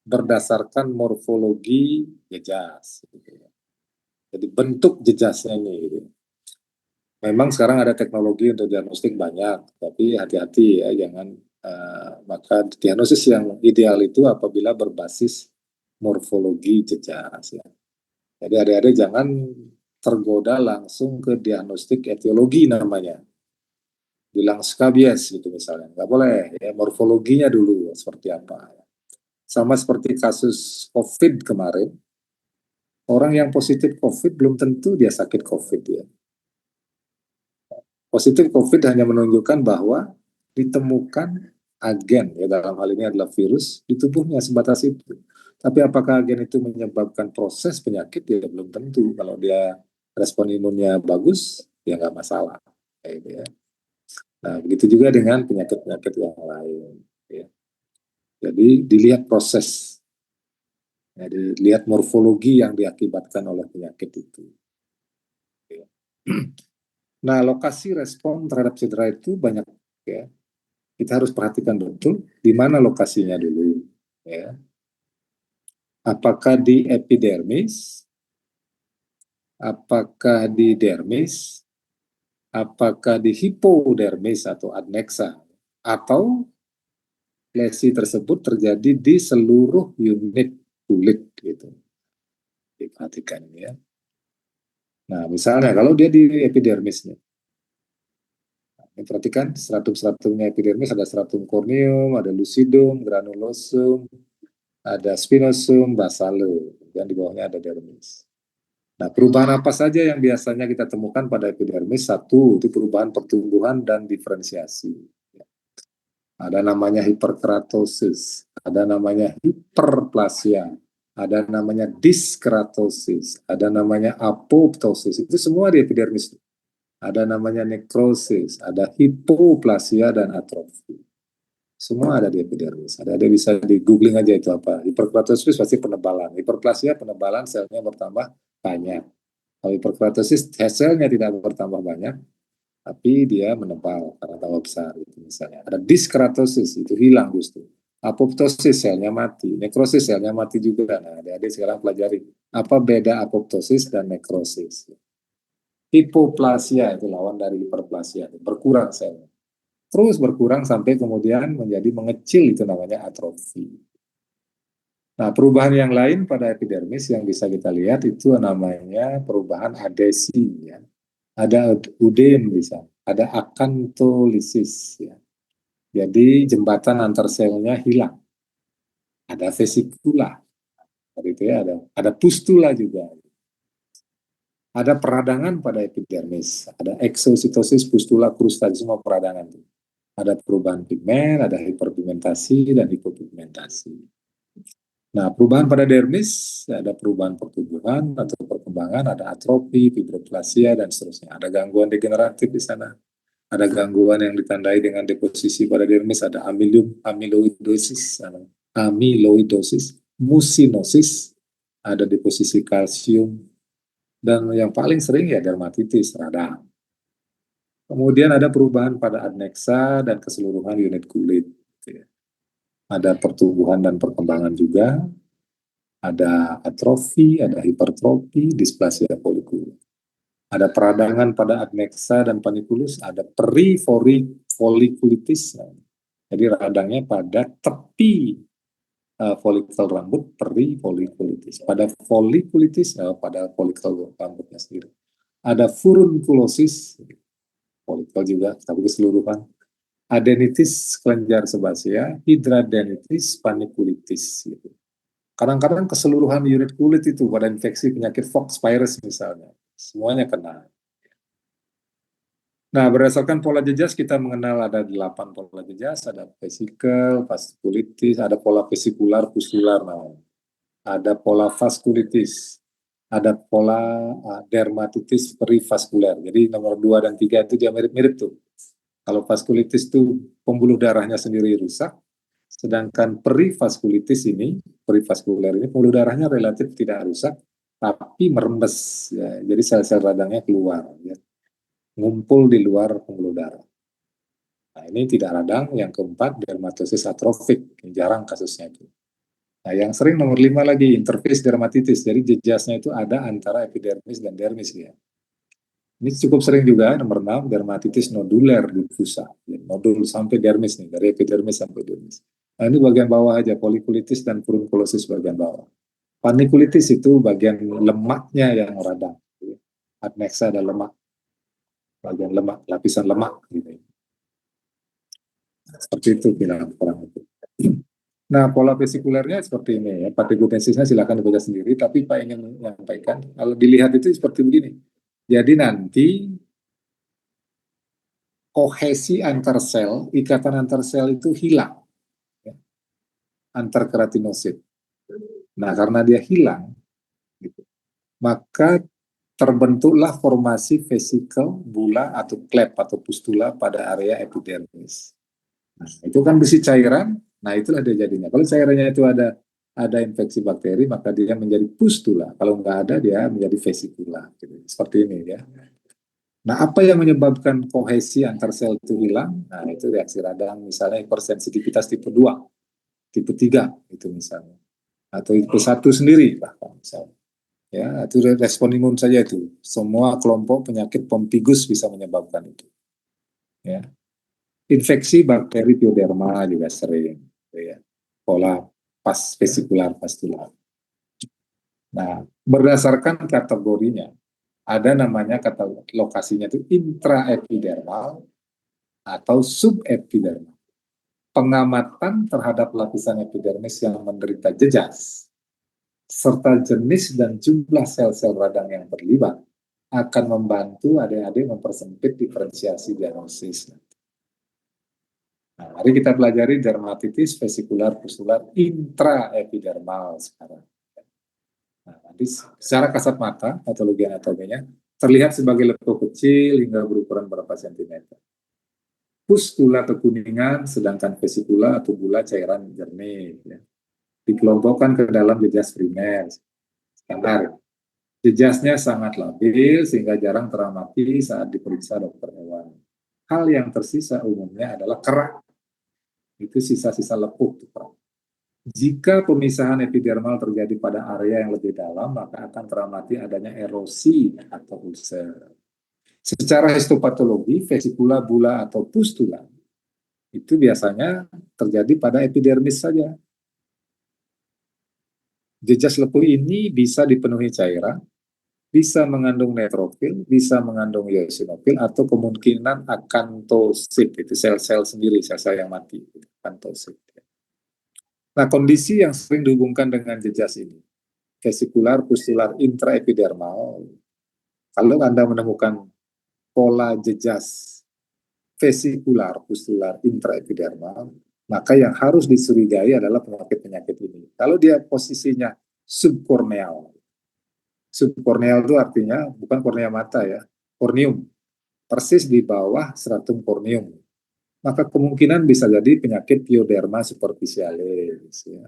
berdasarkan morfologi jejas. Gitu ya. Jadi bentuk jejasnya ini. Gitu. Memang sekarang ada teknologi untuk diagnostik banyak, tapi hati-hati ya, jangan maka diagnosis yang ideal itu apabila berbasis morfologi jejas. Ya. Jadi adik-adik jangan tergoda langsung ke diagnostik etiologi namanya. Bilang skabies gitu misalnya. Nggak boleh, ya morfologinya dulu seperti apa. Sama seperti kasus COVID kemarin, orang yang positif COVID belum tentu dia sakit COVID ya. Positif COVID hanya menunjukkan bahwa ditemukan agen, ya dalam hal ini adalah virus, di tubuhnya sebatas itu. Tapi apakah agen itu menyebabkan proses penyakit, ya belum tentu. Kalau dia respon imunnya bagus, ya nggak masalah. Kayak gitu ya. Nah, begitu juga dengan penyakit-penyakit yang lain. Ya. Jadi dilihat proses, ya, dilihat morfologi yang diakibatkan oleh penyakit itu. Ya. Nah, lokasi respon terhadap cedera itu banyak ya. Kita harus perhatikan betul di mana lokasinya dulu ya. Apakah di epidermis? Apakah di dermis? Apakah di hipodermis atau adnexa? Atau lesi tersebut terjadi di seluruh unit kulit gitu. Diperhatikan ya. Nah, misalnya kalau dia di epidermisnya, perhatikan stratum-stratumnya epidermis ada stratum corneum, ada lucidum, granulosum, ada spinosum, basale, dan di bawahnya ada dermis. Nah, perubahan apa saja yang biasanya kita temukan pada epidermis? Satu, itu perubahan pertumbuhan dan diferensiasi. Ada namanya hiperkeratosis, ada namanya hiperplasia, ada namanya diskeratosis, ada namanya apoptosis. Itu semua di epidermis. Ada namanya nekrosis, ada hipoplasia dan atrofi. Semua ada di epidermis. Ada bisa di googling aja itu apa. Hiperkeratosis pasti penebalan. Hiperplasia penebalan selnya bertambah banyak. Kalau hiperkeratosis selnya tidak bertambah banyak, tapi dia menebal karena tambah besar itu misalnya. Ada diskeratosis itu hilang justru. Apoptosis selnya mati, nekrosis selnya mati juga. Nah, adik-adik sekarang pelajari apa beda apoptosis dan nekrosis. Hipoplasia itu lawan dari hiperplasia, berkurang selnya. Terus berkurang sampai kemudian menjadi mengecil, itu namanya atrofi. Nah, perubahan yang lain pada epidermis yang bisa kita lihat itu namanya perubahan adesi ya. Ada udem bisa, ada akantolisis ya. Jadi jembatan antar selnya hilang. Ada vesikula, itu ya, ada pustula juga. Ada peradangan pada epidermis, ada eksositosis, pustula, krusta, semua peradangan. Ada perubahan pigmen, ada hiperpigmentasi dan hipopigmentasi. Nah, perubahan pada dermis, ada perubahan pertumbuhan atau perkembangan, ada atrofi, fibroplasia, dan seterusnya. Ada gangguan degeneratif di sana. Ada gangguan yang ditandai dengan deposisi pada dermis, ada amyloidosis, musinosis, ada deposisi kalsium, dan yang paling sering ya dermatitis, radang. Kemudian ada perubahan pada adnexa dan keseluruhan unit kulit. Ada pertumbuhan dan perkembangan juga, ada atrofi, ada hipertrofi, displasia folikuler. Ada peradangan pada adnexa dan paniculus, ada perifolikulitis. Jadi radangnya pada tepi folikel rambut, perifolikulitis. Pada folikulitis, pada folikel rambutnya sendiri. Ada furunculosis, folikel juga, tapi keseluruhan. Adenitis kelenjar sebasea, hidradenitis, panikulitis. Gitu. Kadang-kadang keseluruhan unit kulit itu pada infeksi penyakit Fox virus misalnya, semuanya kena. Nah, berdasarkan pola jejas kita mengenal ada 8 pola jejas, ada vesikel, vaskulitis, ada pola vesikular, pustular, nah. Ada pola vaskulitis, ada pola dermatitis perivaskuler. Jadi nomor 2 dan 3 itu dia mirip-mirip tuh. Kalau vaskulitis itu pembuluh darahnya sendiri rusak, sedangkan perivaskulitis ini, perivaskuler ini pembuluh darahnya relatif tidak rusak, tapi merembes. Ya. Jadi sel-sel radangnya keluar, ya. Ngumpul di luar pembuluh darah. Nah, ini tidak radang. Yang keempat, dermatosis atrofik, jarang kasusnya itu. Nah, yang sering nomor 5 lagi, interface dermatitis. Jadi jejasnya itu ada antara epidermis dan dermis ya. Ini cukup sering juga, nomor 6, dermatitis nodular diffusa. Nodul sampai dermis nih, dari epidermis sampai dermis. Nah, ini bagian bawah aja, polikulitis dan furunkulosis bagian bawah. Panikulitis itu bagian lemaknya yang radang. Adnexa ada lemak, bagian lemak, lapisan lemak. Gitu. Seperti itu bilang kurang lebih. Nah, pola vesikulernya seperti ini ya. Patogensisnya silakan dibaca sendiri, tapi Pak ingin menyampaikan, kalau dilihat itu seperti begini. Jadi nanti kohesi antar sel, ikatan antar sel itu hilang, ya, antar keratinosit. Nah, karena dia hilang, gitu, maka terbentuklah formasi vesikel, bula atau klep atau pustula pada area epidermis. Nah, itu kan besi cairan, nah itulah dia jadinya. Kalau cairannya itu ada infeksi bakteri, maka dia menjadi pustula. Kalau nggak ada, dia menjadi vesikula. Gitu. Seperti ini ya. Nah, apa yang menyebabkan kohesi antar sel itu hilang? Nah, itu reaksi radang, misalnya hipersensitivitas tipe 2, tipe 3, itu misalnya. Atau tipe 1 sendiri, bahkan misalnya. Ya, itu respon imun saja itu. Semua kelompok penyakit pemphigus bisa menyebabkan itu. Ya. Infeksi bakteri pioderma juga sering. Ya. Pola vesikular pastular. Nah, berdasarkan kategorinya, ada namanya kata lokasinya itu intraepidermal atau subepidermal. Pengamatan terhadap lapisan epidermis yang menderita jejas serta jenis dan jumlah sel-sel radang yang terlibat akan membantu adik-adik mempersempit diferensiasi diagnosis. Nah, mari kita pelajari dermatitis vesikular pustular intraepidermal sekarang. Nah, nanti secara kasat mata, patologi anatominya, terlihat sebagai lekuk kecil hingga berukuran berapa sentimeter. Pustula kekuningan, sedangkan vesikula atau bula cairan jernih. Ya. Dikelompokkan ke dalam jejas primer. Standar. Jejasnya sangat labil sehingga jarang teramati saat diperiksa dokter hewan. Hal yang tersisa umumnya adalah kerak. Itu sisa-sisa lekuk. Jika pemisahan epidermal terjadi pada area yang lebih dalam, maka akan teramati adanya erosi atau ulcer. Secara histopatologi, vesikula, bula, atau pustula itu biasanya terjadi pada epidermis saja. Jejas lekuk ini bisa dipenuhi cairan, bisa mengandung neutrofil, bisa mengandung eosinofil, atau kemungkinan akantosit, itu sel-sel sendiri, sel-sel yang mati, akantosit. Nah, kondisi yang sering dihubungkan dengan jejas ini, vesikular, pustular, intraepidermal, kalau Anda menemukan pola jejas vesikular, pustular, intraepidermal, maka yang harus dicurigai adalah penyakit-penyakit ini. Kalau dia posisinya subkorneal, subkorneal itu artinya bukan kornea mata ya, korneum, persis di bawah stratum corneum. Maka kemungkinan bisa jadi penyakit pioderma superficialis. Ya.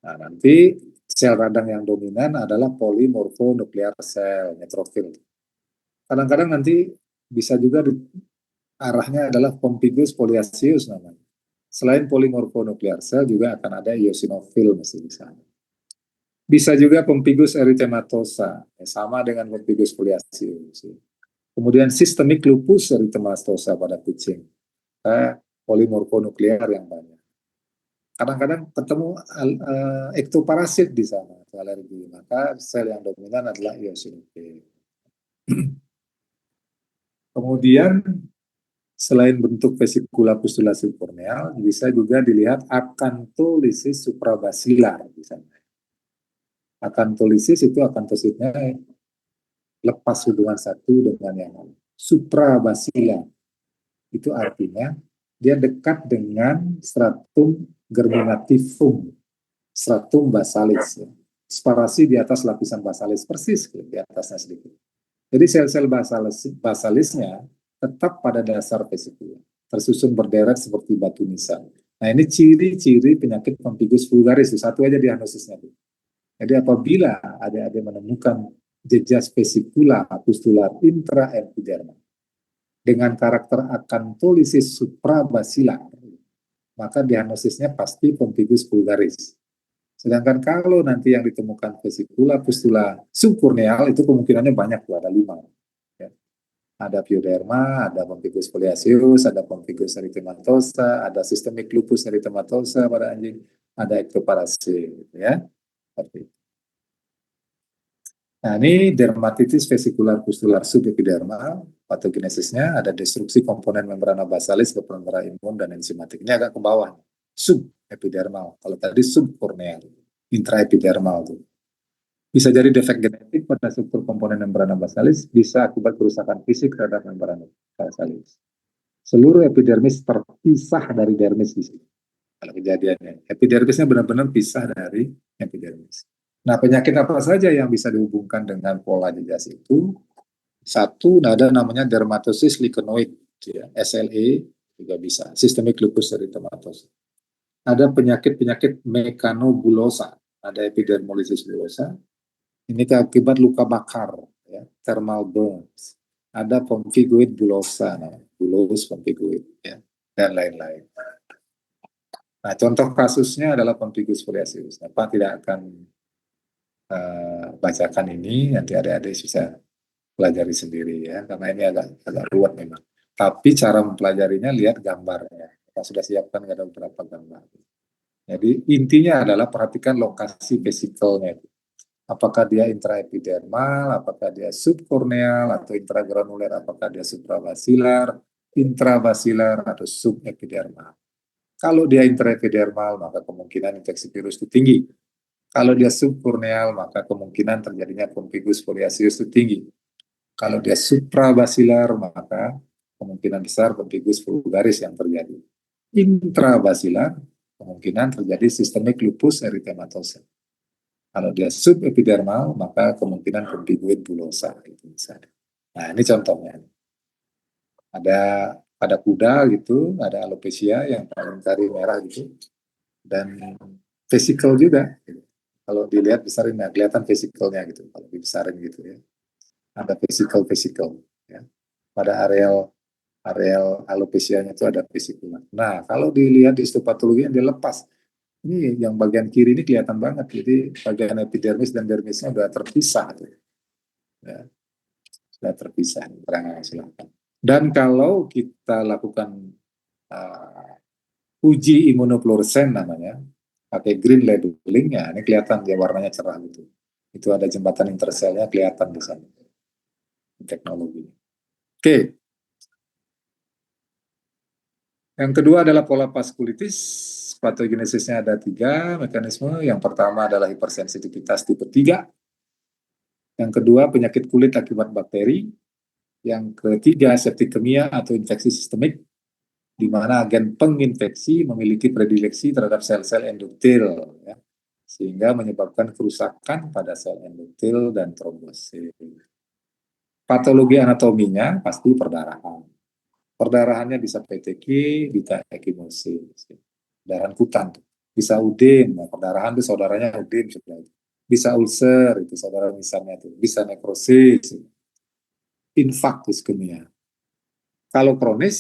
Nah, nanti sel radang yang dominan adalah polimorfonuklear sel, neutrofil. Kadang-kadang nanti bisa juga arahnya adalah pemphigus foliaceus namanya. Selain polimorfonuklear sel juga akan ada eosinofil masih di sana. Bisa juga pemphigus erythematosa, sama dengan pemphigus foliaceus. Kemudian sistemik lupus erythematosa pada kucing. Polimorfonuklear yang banyak. Kadang-kadang ketemu ektoparasit di sana, alergi. Maka sel yang dominan adalah eosinofil. Kemudian selain bentuk vesikula pustula subkorneal, bisa juga dilihat akantolisis suprabasilar di sana. Akantolisis itu akantositnya lepas hubungan satu dengan yang lain. Suprabasilar itu artinya dia dekat dengan stratum germinativum, stratum basalis. Ya. Sparasi di atas lapisan basalis, persis di atasnya sedikit. Jadi sel-sel basalisnya tetap pada dasar vesikula, tersusun berderet seperti batu nisan. Nah, ini ciri-ciri penyakit pemphigus vulgaris, satu aja diagnosisnya. Jadi apabila ada menemukan jejas vesikula pustular intraepidermal, dengan karakter akantholisis suprabasilar, maka diagnosisnya pasti pemphigus vulgaris. Sedangkan kalau nanti yang ditemukan vesikula pustula subkorneal itu kemungkinannya banyak tuh, ada 5. Ya. Ada pyoderma, ada pemphigus foliaceus, ada pemphigus erythematosa, ada systemic lupus erythematosa pada anjing, ada ectoparase, ya. Seperti itu. Nah, ini dermatitis vesikular pustular subepidermal, patogenesisnya ada destruksi komponen membrana basalis ke perantara imun dan enzimatik. Ini agak ke bawah, subepidermal. Kalau tadi subkorneal, intraepidermal tuh. Bisa jadi defek genetik pada struktur komponen membrana basalis, bisa akibat kerusakan fisik terhadap membrana basalis. Seluruh epidermis terpisah dari dermis di sini. Kalau kejadiannya, epidermisnya benar-benar pisah dari epidermis. Nah, penyakit apa saja yang bisa dihubungkan dengan pola jejas itu? Satu, ada namanya dermatosis lichenoid, ya, SLE juga bisa, systemic lupus erythematosa. Ada penyakit-penyakit mekanobulosa, ada epidermolysis bullosa. Ini akibat luka bakar, ya, thermal burns. Ada pemphigoid bullosa, bullous pemphigoid, ya, dan lain-lain. Nah, contoh kasusnya adalah pemphigus foliaceus. Pak tidak akan bacakan ini, nanti adik-adik bisa pelajari sendiri ya, karena ini agak ruwet memang. Tapi cara mempelajarinya lihat gambarnya. Kita sudah siapkan ada beberapa gambar. Jadi intinya adalah perhatikan lokasi vesikelnya. Apakah dia intraepidermal, apakah dia subkorneal atau intragranuler, apakah dia suprabasilar, intravasilar atau subepidermal. Kalau dia intraepidermal, maka kemungkinan infeksi virus itu tinggi. Kalau dia subkorneal, maka kemungkinan terjadinya pemphigus foliaceus itu tinggi. Kalau dia suprabasilar, maka kemungkinan besar pemphigus vulgaris yang terjadi. Intravasilar, kemungkinan terjadi systemic lupus erythematosa. Kalau dia subepidermal, maka kemungkinan pemphigoid bullosa. Itu misalnya. Nah, ini contohnya. Ada pada kuda gitu, ada alopecia yang paling kari merah gitu, dan vesikel juga. Gitu. Kalau dilihat besarin, ya, kelihatan vesikelnya gitu. Kalau dibesarin gitu ya, ada vesikel, ya. Pada areal alopecianya itu ada vesikel. Nah, kalau dilihat di histopatologi yang dia lepas, ini yang bagian kiri ini kelihatan banget. Jadi bagian epidermis dan dermisnya sudah terpisah. Tuh. Ya, sudah terpisah. Silakan. Dan kalau kita lakukan uji imunofluoresen namanya, pakai green labeling, ya ini kelihatan dia warnanya cerah gitu. Itu ada jembatan interselnya kelihatan di sana. Teknologi. Oke. Yang kedua adalah pola vaskulitis. Patogenesisnya ada 3 mekanisme. Yang pertama adalah hipersensitivitas tipe 3. Yang kedua penyakit kulit akibat bakteri. Yang ketiga septikemia atau infeksi sistemik, di mana agen penginfeksi memiliki predileksi terhadap sel-sel endotel, ya, sehingga menyebabkan kerusakan pada sel endotel dan trombosit. Patologi anatominya pasti perdarahan. Perdarahannya bisa PTQ, bisa ekimosis, perdarahan kutan, bisa udin, nah, perdarahan itu saudaranya udin, bisa ulcer, itu saudara misalnya itu, bisa nekrosis, infak iskemia. Kalau kronis,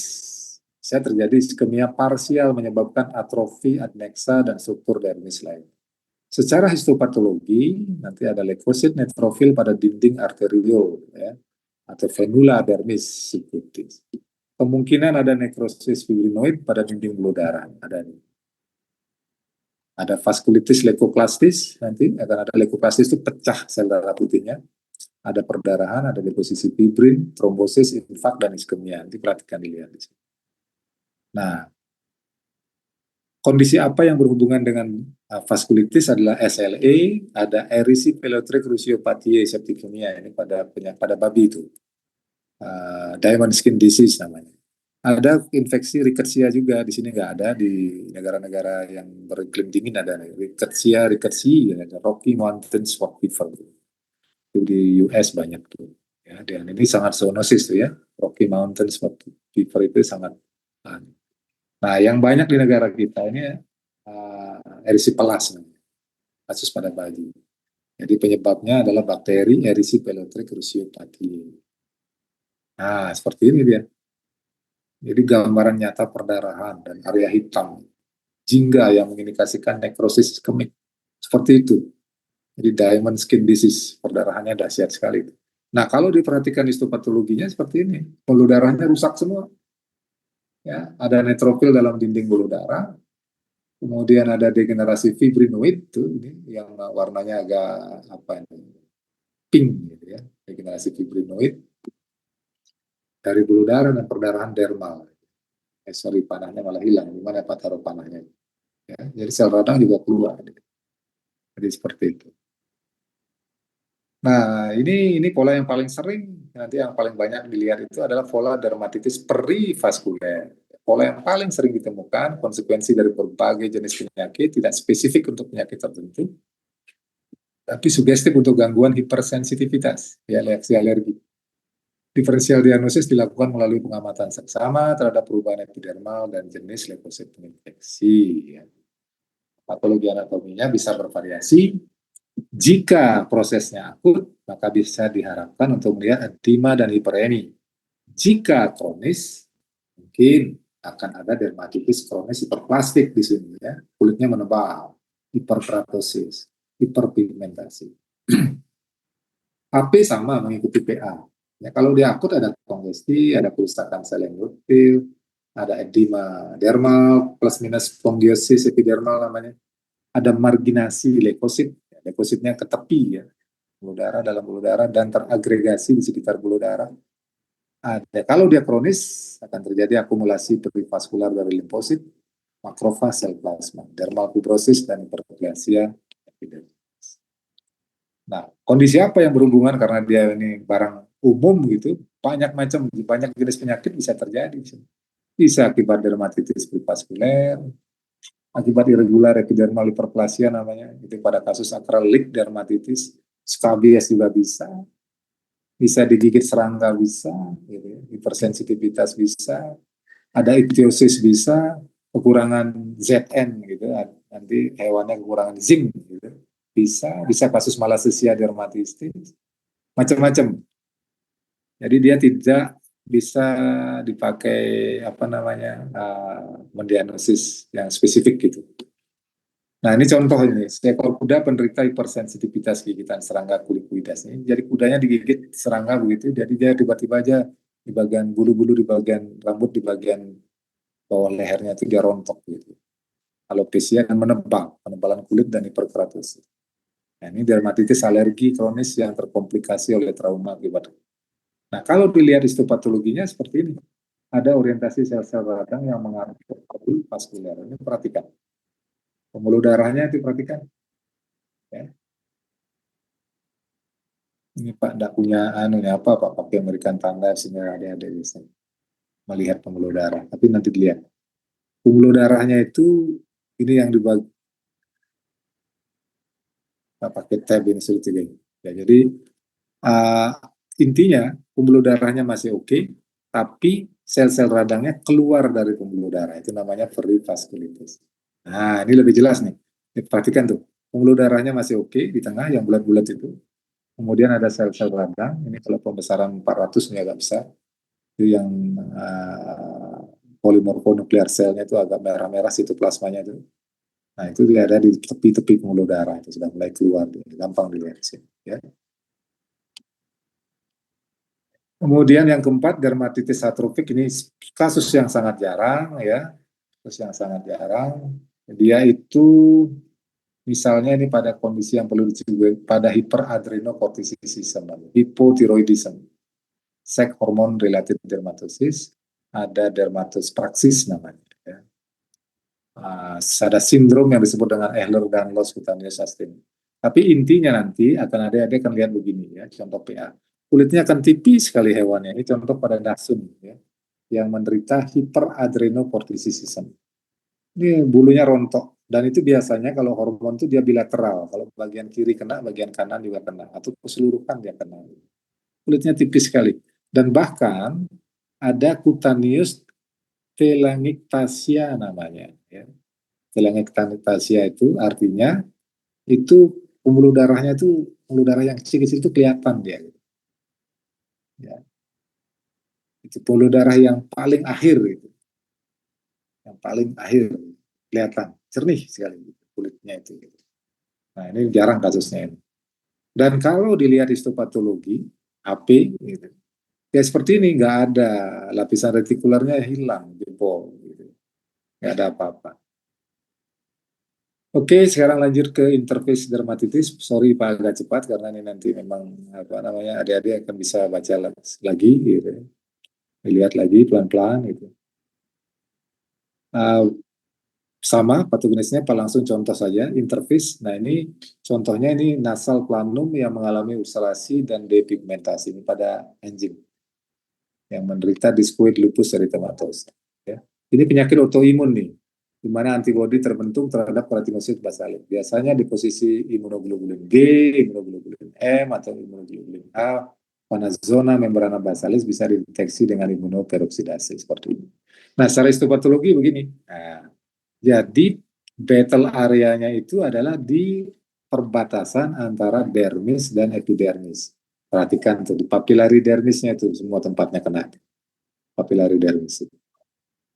bisa terjadi iskemia parsial menyebabkan atrofi adnexa dan struktur dermis lain. Secara histopatologi, nanti ada leukosit neutrofil pada dinding arteriol, ya, atau venula dermis subcutis. Kemungkinan ada nekrosis fibrinoid pada dinding pembuluh darah. Ada vaskulitis leukoplastis, nanti akan ada leukoplastis itu pecah sel darah putihnya. Ada perdarahan, ada deposisi fibrin, trombosis, infak, dan iskemia. Nanti perhatikan dilihat di sini. Nah, kondisi apa yang berhubungan dengan vaskulitis adalah SLE, ada erysipeloid cruciopathiae septicemia, ini pada babi itu. Diamond skin disease namanya. Ada infeksi rickettsia juga, di sini nggak ada, di negara-negara yang beriklim dingin ada rickettsia, ada Rocky Mountain Spot Fever. Itu di US banyak tuh. Ya, dan ini sangat zoonosis tuh ya, Rocky Mountain Spot Fever itu sangat. Nah, yang banyak di negara kita ini erysipelas, kasus pada bayi. Jadi penyebabnya adalah bakteri Erysipeloid cruciopathiae. Nah, seperti ini dia. Jadi gambaran nyata perdarahan dan area hitam, jingga yang mengindikasikan nekrosis iskemik. Seperti itu. Jadi diamond skin disease, perdarahannya dahsyat sekali. Nah, kalau diperhatikan histopatologinya seperti ini, pembuluh darahnya rusak semua. Ya, ada neutrofil dalam dinding pembuluh darah, kemudian ada degenerasi fibrinoid tuh ini yang warnanya agak apa ini, pink gitu ya, degenerasi fibrinoid dari pembuluh darah dan perdarahan dermal. Sorry, panahnya malah hilang. Gimana Pak taruh panahnya? Ya, jadi sel radang juga keluar. Jadi seperti itu. Nah, ini pola yang paling sering, nanti yang paling banyak dilihat itu adalah pola dermatitis perivaskuler. Pola yang paling sering ditemukan, konsekuensi dari berbagai jenis penyakit, tidak spesifik untuk penyakit tertentu, tapi sugestif untuk gangguan hipersensitivitas, ya, reaksi alergi. Diferensial diagnosis dilakukan melalui pengamatan seksama terhadap perubahan epidermal dan jenis leukosit penginfeksi. Ya. Patologi anatominya bisa bervariasi. Jika prosesnya akut, maka bisa diharapkan untuk melihat edema dan hiperemi. Jika kronis, mungkin akan ada dermatitis kronis hiperplastik di sini ya, kulitnya menebal, hiperkeratosis, hiperpigmentasi. AP sama mengikuti PA. Ya, kalau dia akut ada kongesti, ada kerusakan sel endotel, ada edema dermal plus minus spongiosis epidermal namanya, ada marginasi leukosit, leukositnya ke tepi ya, pembuluh darah dalam pembuluh darah dan teragregasi di sekitar pembuluh darah. Ada. Kalau dia kronis akan terjadi akumulasi perivaskular dari limfosit, makrofag, sel plasma, dermal fibrosis dan hiperplasia epidermis. Nah, kondisi apa yang berhubungan karena dia ini barang umum gitu, banyak macam, banyak jenis penyakit bisa terjadi. Bisa akibat dermatitis perivaskuler, akibat irregular epidermal hiperplasia namanya, itu pada kasus acrylic dermatitis, skabies juga bisa digigit serangga bisa, gitu ya. Hipersensitivitas bisa, ada ichthyosis bisa, kekurangan ZN gitu, nanti hewannya kekurangan zinc gitu, bisa kasus malassezia dermatitis, macam-macam. Jadi dia tidak bisa dipakai apa namanya mendiagnosis yang spesifik gitu. Nah ini contoh ini, seekor kuda penderita hipersensitivitas gigitan serangga kulikuidas ini. Jadi kudanya digigit serangga begitu, jadi dia tiba-tiba aja di bagian bulu-bulu, di bagian rambut, di bagian bawah lehernya itu dia rontok gitu. Alopecia dan penebalan kulit dan hiperkeratosis. Nah, ini dermatitis alergi kronis yang terkomplikasi oleh trauma akibat. Nah kalau dilihat histopatologinya seperti ini, ada orientasi sel-sel radang yang mengarah ke vaskuler. Ini perhatikan. Pembuluh darahnya itu perhatikan. Ya. Ini Pak tidak punya apa Pak pakai memberikan tanda sehingga adik-adik bisa melihat pembuluh darah. Tapi nanti dilihat. Pembuluh darahnya itu ini yang dibagi pakai tab ini seperti ini. Ya, jadi intinya pembuluh darahnya masih oke, tapi sel-sel radangnya keluar dari pembuluh darah. Itu namanya perivaskulitis. Nah, ini lebih jelas nih. Perhatikan tuh. Pembuluh darahnya masih oke di tengah yang bulat-bulat itu. Kemudian ada sel-sel radang. Ini kalau pembesaran 400 ini agak besar. Itu yang polimorfonuklear selnya itu agak merah-merah sitoplasmanya itu. Nah, itu dia ada di tepi-tepi pembuluh darah. Itu sudah mulai keluar. Gampang dilihat sih. Ya. Kemudian yang keempat, dermatitis atrofik. Ini kasus yang sangat jarang. Ya. Kasus yang sangat jarang. Dia itu misalnya ini pada kondisi yang perlu dicegah pada hiperadrenocorticism, hipotiroidism, sek hormon related dermatosis, ada dermatosparaxis namanya. Ya. Ada sindrom yang disebut dengan Ehlers-Danlos cutaneous system. Tapi intinya nanti akan adik-adik akan lihat begini ya, contoh PA. Kulitnya akan tipis sekali hewannya. Ini contoh pada dasun ya, yang menderita hiperadrenocorticism. Ini bulunya rontok. Dan itu biasanya kalau hormon itu dia bilateral. Kalau bagian kiri kena, bagian kanan juga kena. Atau keseluruhan dia kena. Kulitnya tipis sekali. Dan bahkan ada cutaneous telangiectasia namanya. Ya. Telangiectasia itu artinya itu pembuluh darahnya itu, pembuluh darah yang kecil-kecil itu kelihatan dia. Ya. Itu pembuluh darah yang paling akhir itu. Yang paling akhir kelihatan jernih sekali gitu, kulitnya itu. Gitu. Nah, ini jarang kasusnya ini. Dan kalau dilihat histopatologi HP gitu, ya seperti ini, nggak ada lapisan retikularnya hilang, jebol, gitu. Nggak ada apa-apa. Oke, sekarang lanjut ke interface dermatitis. Sorry Pak agak cepat karena ini nanti memang apa namanya adik-adik akan bisa baca lagi, gitu. Dilihat lagi pelan-pelan, gitu. Sama patogenesisnya Pak, langsung contoh saja interface. Nah ini contohnya ini nasal planum yang mengalami ulcerasi dan depigmentasi ini pada anjing yang menderita discoid lupus erythematosa. Ya. Ini penyakit autoimun nih, di mana antibodi terbentuk terhadap keratinosit basalis. Biasanya di posisi imunoglobulin G, imunoglobulin M, atau imunoglobulin A, pada zona membrana basalis bisa dideteksi dengan imunoperoksidase seperti ini. Nah, secara histopatologi begini. Nah, jadi battle areanya itu adalah di perbatasan antara dermis dan epidermis. Perhatikan tuh di papillary dermisnya itu semua tempatnya kena. Papillary dermis.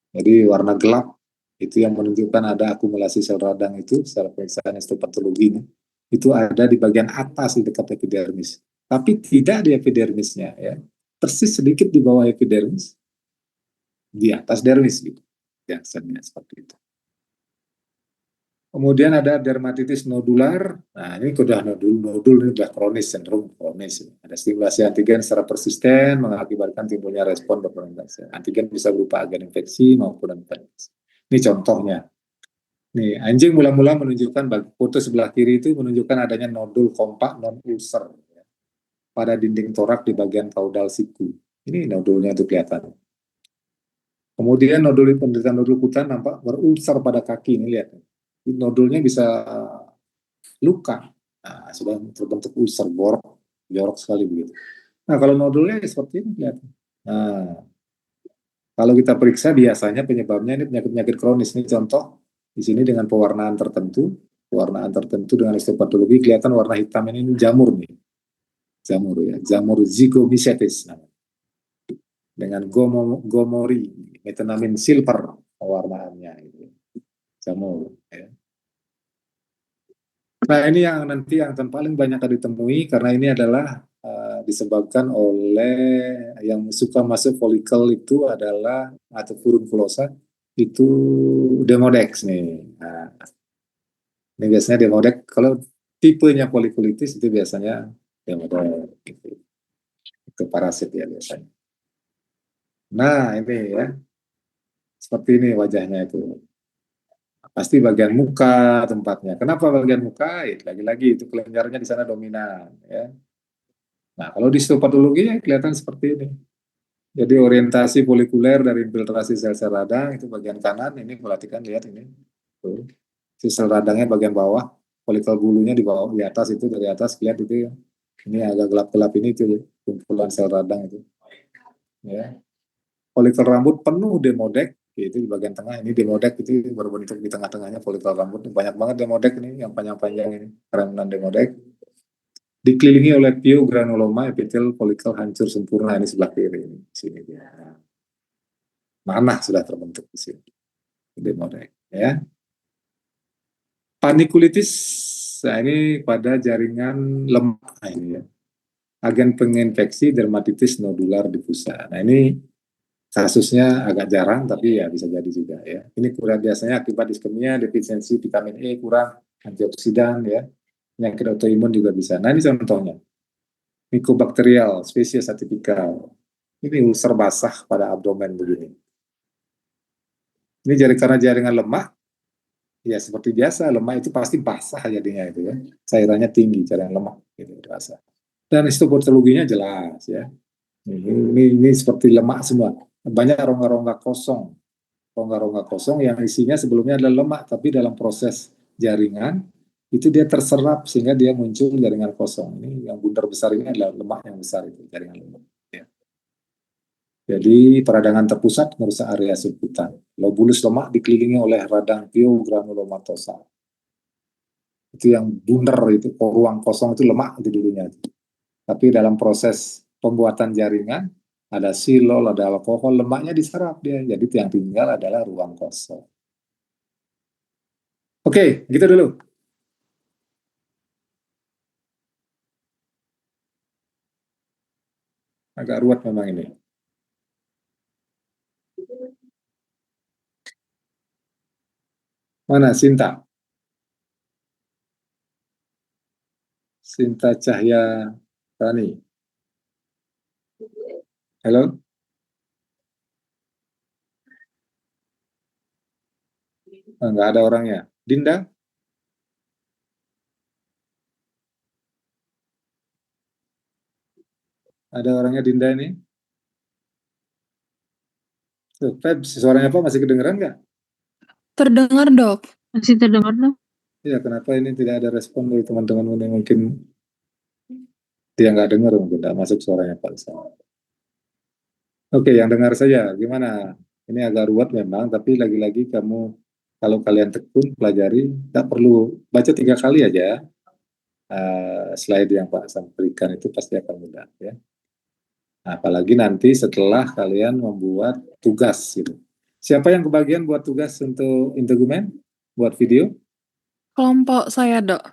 Jadi warna gelap itu yang menunjukkan ada akumulasi sel radang itu secara pemeriksaan histopatologi ini. Itu ada di bagian atas di dekat epidermis. Tapi tidak di epidermisnya ya. Persis sedikit di bawah epidermis, di atas dermis gitu. Biasanya seperti itu. Kemudian ada dermatitis nodular. Nah, ini sudah nodul ini sudah kronis, sindrom kronis. Ada stimulasi antigen secara persisten mengakibatkan timbulnya respon berfermentasi. Antigen bisa berupa agen infeksi maupun infeksi. Ini contohnya. Nih, anjing mula-mula menunjukkan foto sebelah kiri itu menunjukkan adanya nodul kompak non ulcer ya, pada dinding torak di bagian caudal siku. Ini nodulnya itu kelihatan. Kemudian nodul penderita nodul kutan nampak berulcer pada kaki. Ini lihat. Nodulnya bisa luka. Nah, sudah terbentuk ulcer, jorok sekali begitu. Nah, kalau nodulnya seperti ini kelihatan. Nah, kalau kita periksa biasanya penyebabnya ini penyakit-penyakit kronis. Ini contoh di sini dengan pewarnaan tertentu dengan histopatologi kelihatan warna hitam ini jamur nih. Jamur ya, jamur zygomycetes namanya. Dengan gomori, metanamin silver pewarnaannya itu. Jamur ya. Nah, ini yang nanti yang akan paling banyak ditemui karena ini adalah disebabkan oleh yang suka masuk folikel itu adalah atau furunculosa itu demodex nih. Nah, ini biasanya demodex kalau tipenya folikulitis itu biasanya demodex gitu. Itu parasit ya biasanya. Nah, ini ya. Seperti ini wajahnya itu. Pasti bagian muka tempatnya. Kenapa bagian muka? Lagi-lagi itu kelenjarnya di sana dominan. Ya. Nah, kalau di histopatologi ya kelihatan seperti ini. Jadi orientasi folikuler dari infiltrasi sel-sel radang itu bagian kanan. Ini perhatikan lihat ini. Tuh. Sel radangnya bagian bawah, folikel bulunya di bawah, di atas itu dari atas lihat itu ya. Ini agak gelap-gelap ini itu kumpulan sel radang itu. Ya. Folikel rambut penuh demodek itu di bagian tengah, ini demodek itu berbentuk di tengah-tengahnya folikel rambut banyak banget demodek ini yang panjang-panjang ini remnant demodek dikelilingi oleh piogranuloma epitel folikel hancur sempurna ini sebelah kiri ini sini dia nanah sudah terbentuk di sini demodek ya. Panikulitis, nah ini pada jaringan lemak nah ini ya, agen penginfeksi dermatitis nodular diffusa. Nah ini kasusnya agak jarang, tapi ya bisa jadi juga ya. Ini kurang biasanya akibat iskemia, defisiensi vitamin E kurang, antioksidan ya. Penyakit autoimun juga bisa. Nah ini contohnya. Mycobacterial, spesies atypical. Ini ulcer basah pada abdomen begini. Ini karena jaringan lemak, ya seperti biasa, lemak itu pasti basah jadinya itu ya. Cairannya tinggi, cairan lemak gitu basah. Dan histopatologinya jelas ya. Ini seperti lemak semua. Banyak rongga-rongga kosong yang isinya sebelumnya adalah lemak, tapi dalam proses jaringan itu dia terserap sehingga dia muncul jaringan kosong. Ini yang bundar besar ini adalah lemak yang besar itu jaringan lemak. Ya. Jadi peradangan terpusat merusak area subkutan. Lobulus lemak dikelilingi oleh radang piogranulomatosa. Itu yang bundar itu, ruang kosong itu lemak itu dulunya. Tapi dalam proses pembuatan jaringan ada silol, ada alkohol, lemaknya diserap dia. Jadi yang tinggal adalah ruang kosong. Oke, gitu dulu. Agak ruwet memang ini. Mana Sinta? Sinta Cahya Rani. Halo? Enggak ada orangnya. Dinda? Ada orangnya Dinda ini? Tuh, Feb, suaranya apa? Masih kedengeran nggak? Terdengar, Dok. Masih terdengar dong? Ya, kenapa ini tidak ada respon dari teman-teman ini? Mungkin dia nggak dengar, mungkin nggak masuk suaranya Pak. Oke, yang dengar saja. Gimana? Ini agak ruwet memang, tapi lagi-lagi kamu, kalau kalian tekun, pelajari, tak perlu baca 3 kali aja. Slide yang Pak Sam berikan itu pasti akan mudah ya. Nah, apalagi nanti setelah kalian membuat tugas gitu. Siapa yang kebagian buat tugas untuk integumen? Buat video? Kelompok saya, Dok.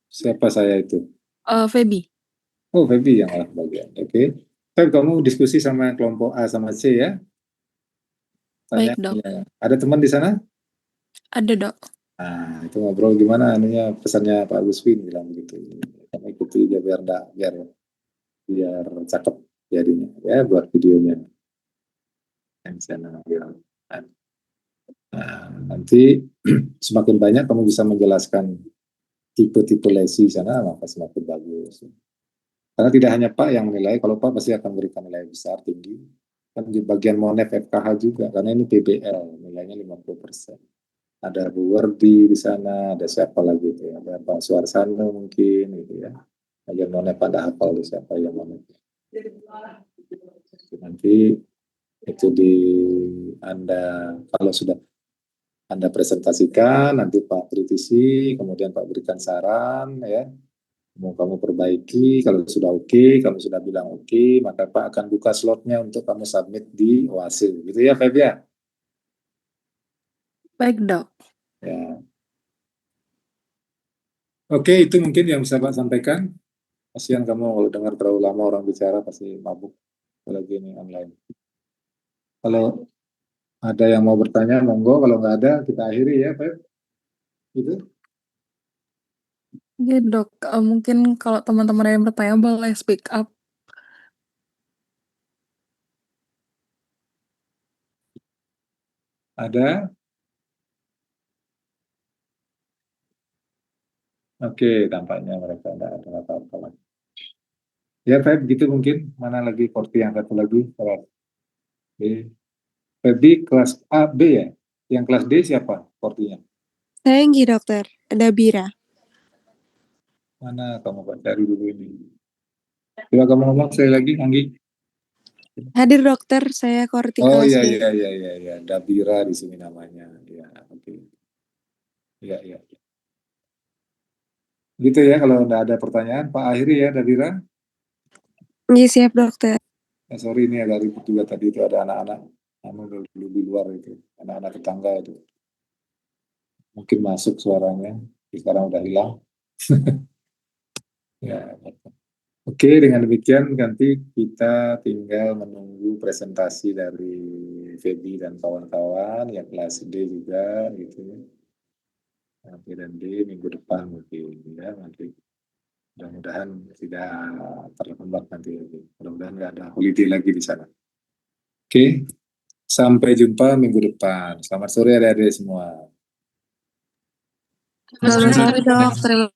Siapa saya itu? Feby. Oh, Feby yang malah kebagian. Oke. Feb, kamu diskusi sama kelompok A sama C ya. Tanya, Baik, Dok. ya. Ada teman di sana? Ada, Dok. Nah, itu ngobrol gimana anunya, pesannya Pak Guswin bilang gitu. Kamu ikuti aja biar cakep jadinya ya buat videonya. Yang sana bilang. Nah, nanti semakin banyak kamu bisa menjelaskan tipe-tipe lesi sana, maka semakin bagus. Karena tidak hanya Pak yang menilai, kalau Pak pasti akan berikan nilai besar, tinggi. Kan di bagian Monef FKH juga, karena ini PBL, nilainya 50%. Ada Bu Werdi di sana, ada siapa lagi itu ya, ada Pak Suarsano mungkin gitu ya. Bagian Monef pada hafal tuh siapa yang Monef. Nanti itu di Anda, kalau sudah Anda presentasikan, nanti Pak kritisi, kemudian Pak berikan saran ya. Mau kamu perbaiki, kalau sudah oke, kamu sudah bilang oke, maka Pak akan buka slotnya untuk kamu submit di OASIL. Gitu ya, Feb ya? Baik, Dok. Ya. Oke, itu mungkin yang bisa Pak sampaikan. Kasihan kamu kalau dengar terlalu lama orang bicara pasti mabuk. Apalagi ini online. Kalau ada yang mau bertanya, monggo. Kalau nggak ada, kita akhiri ya, Feb. Gitu. Iya, Dok. Mungkin kalau teman-teman ada yang bertanya boleh speak up. Ada? Oke, tampaknya mereka nggak ada apa-apa lagi. Ya, Feb, gitu mungkin. Mana lagi Korti yang satu lagi? Kelas B. Febi kelas A, B ya? Yang kelas D siapa Kortinya? Saya Nggi dokter, ada Bira. Mana kamu Pak cari dulu ini? Coba kamu ngomong sekali lagi, Anggi. Hadir dokter, saya Korti Oh kelas iya, D. iya. Dabira di sini namanya. Ya, oke. Iya. Gitu ya, kalau nggak ada pertanyaan, Pak akhiri ya, Dabira. Nggi siap dokter. Sorry, ini agak ribut juga tadi itu ada anak-anak. Kamu dulu di luar itu, anak-anak tetangga itu. Mungkin masuk suaranya, sekarang udah hilang. Ya, oke, dengan demikian nanti kita tinggal menunggu presentasi dari Feby dan kawan-kawan yang kelas D juga gitu. B dan D minggu depan mungkin ya nanti. Mudah-mudahan tidak terlambat nanti. Mudah-mudahan nggak ada holiday lagi di sana. Oke, sampai jumpa minggu depan. Selamat sore adik-adik semua. Selamat sore dok, terima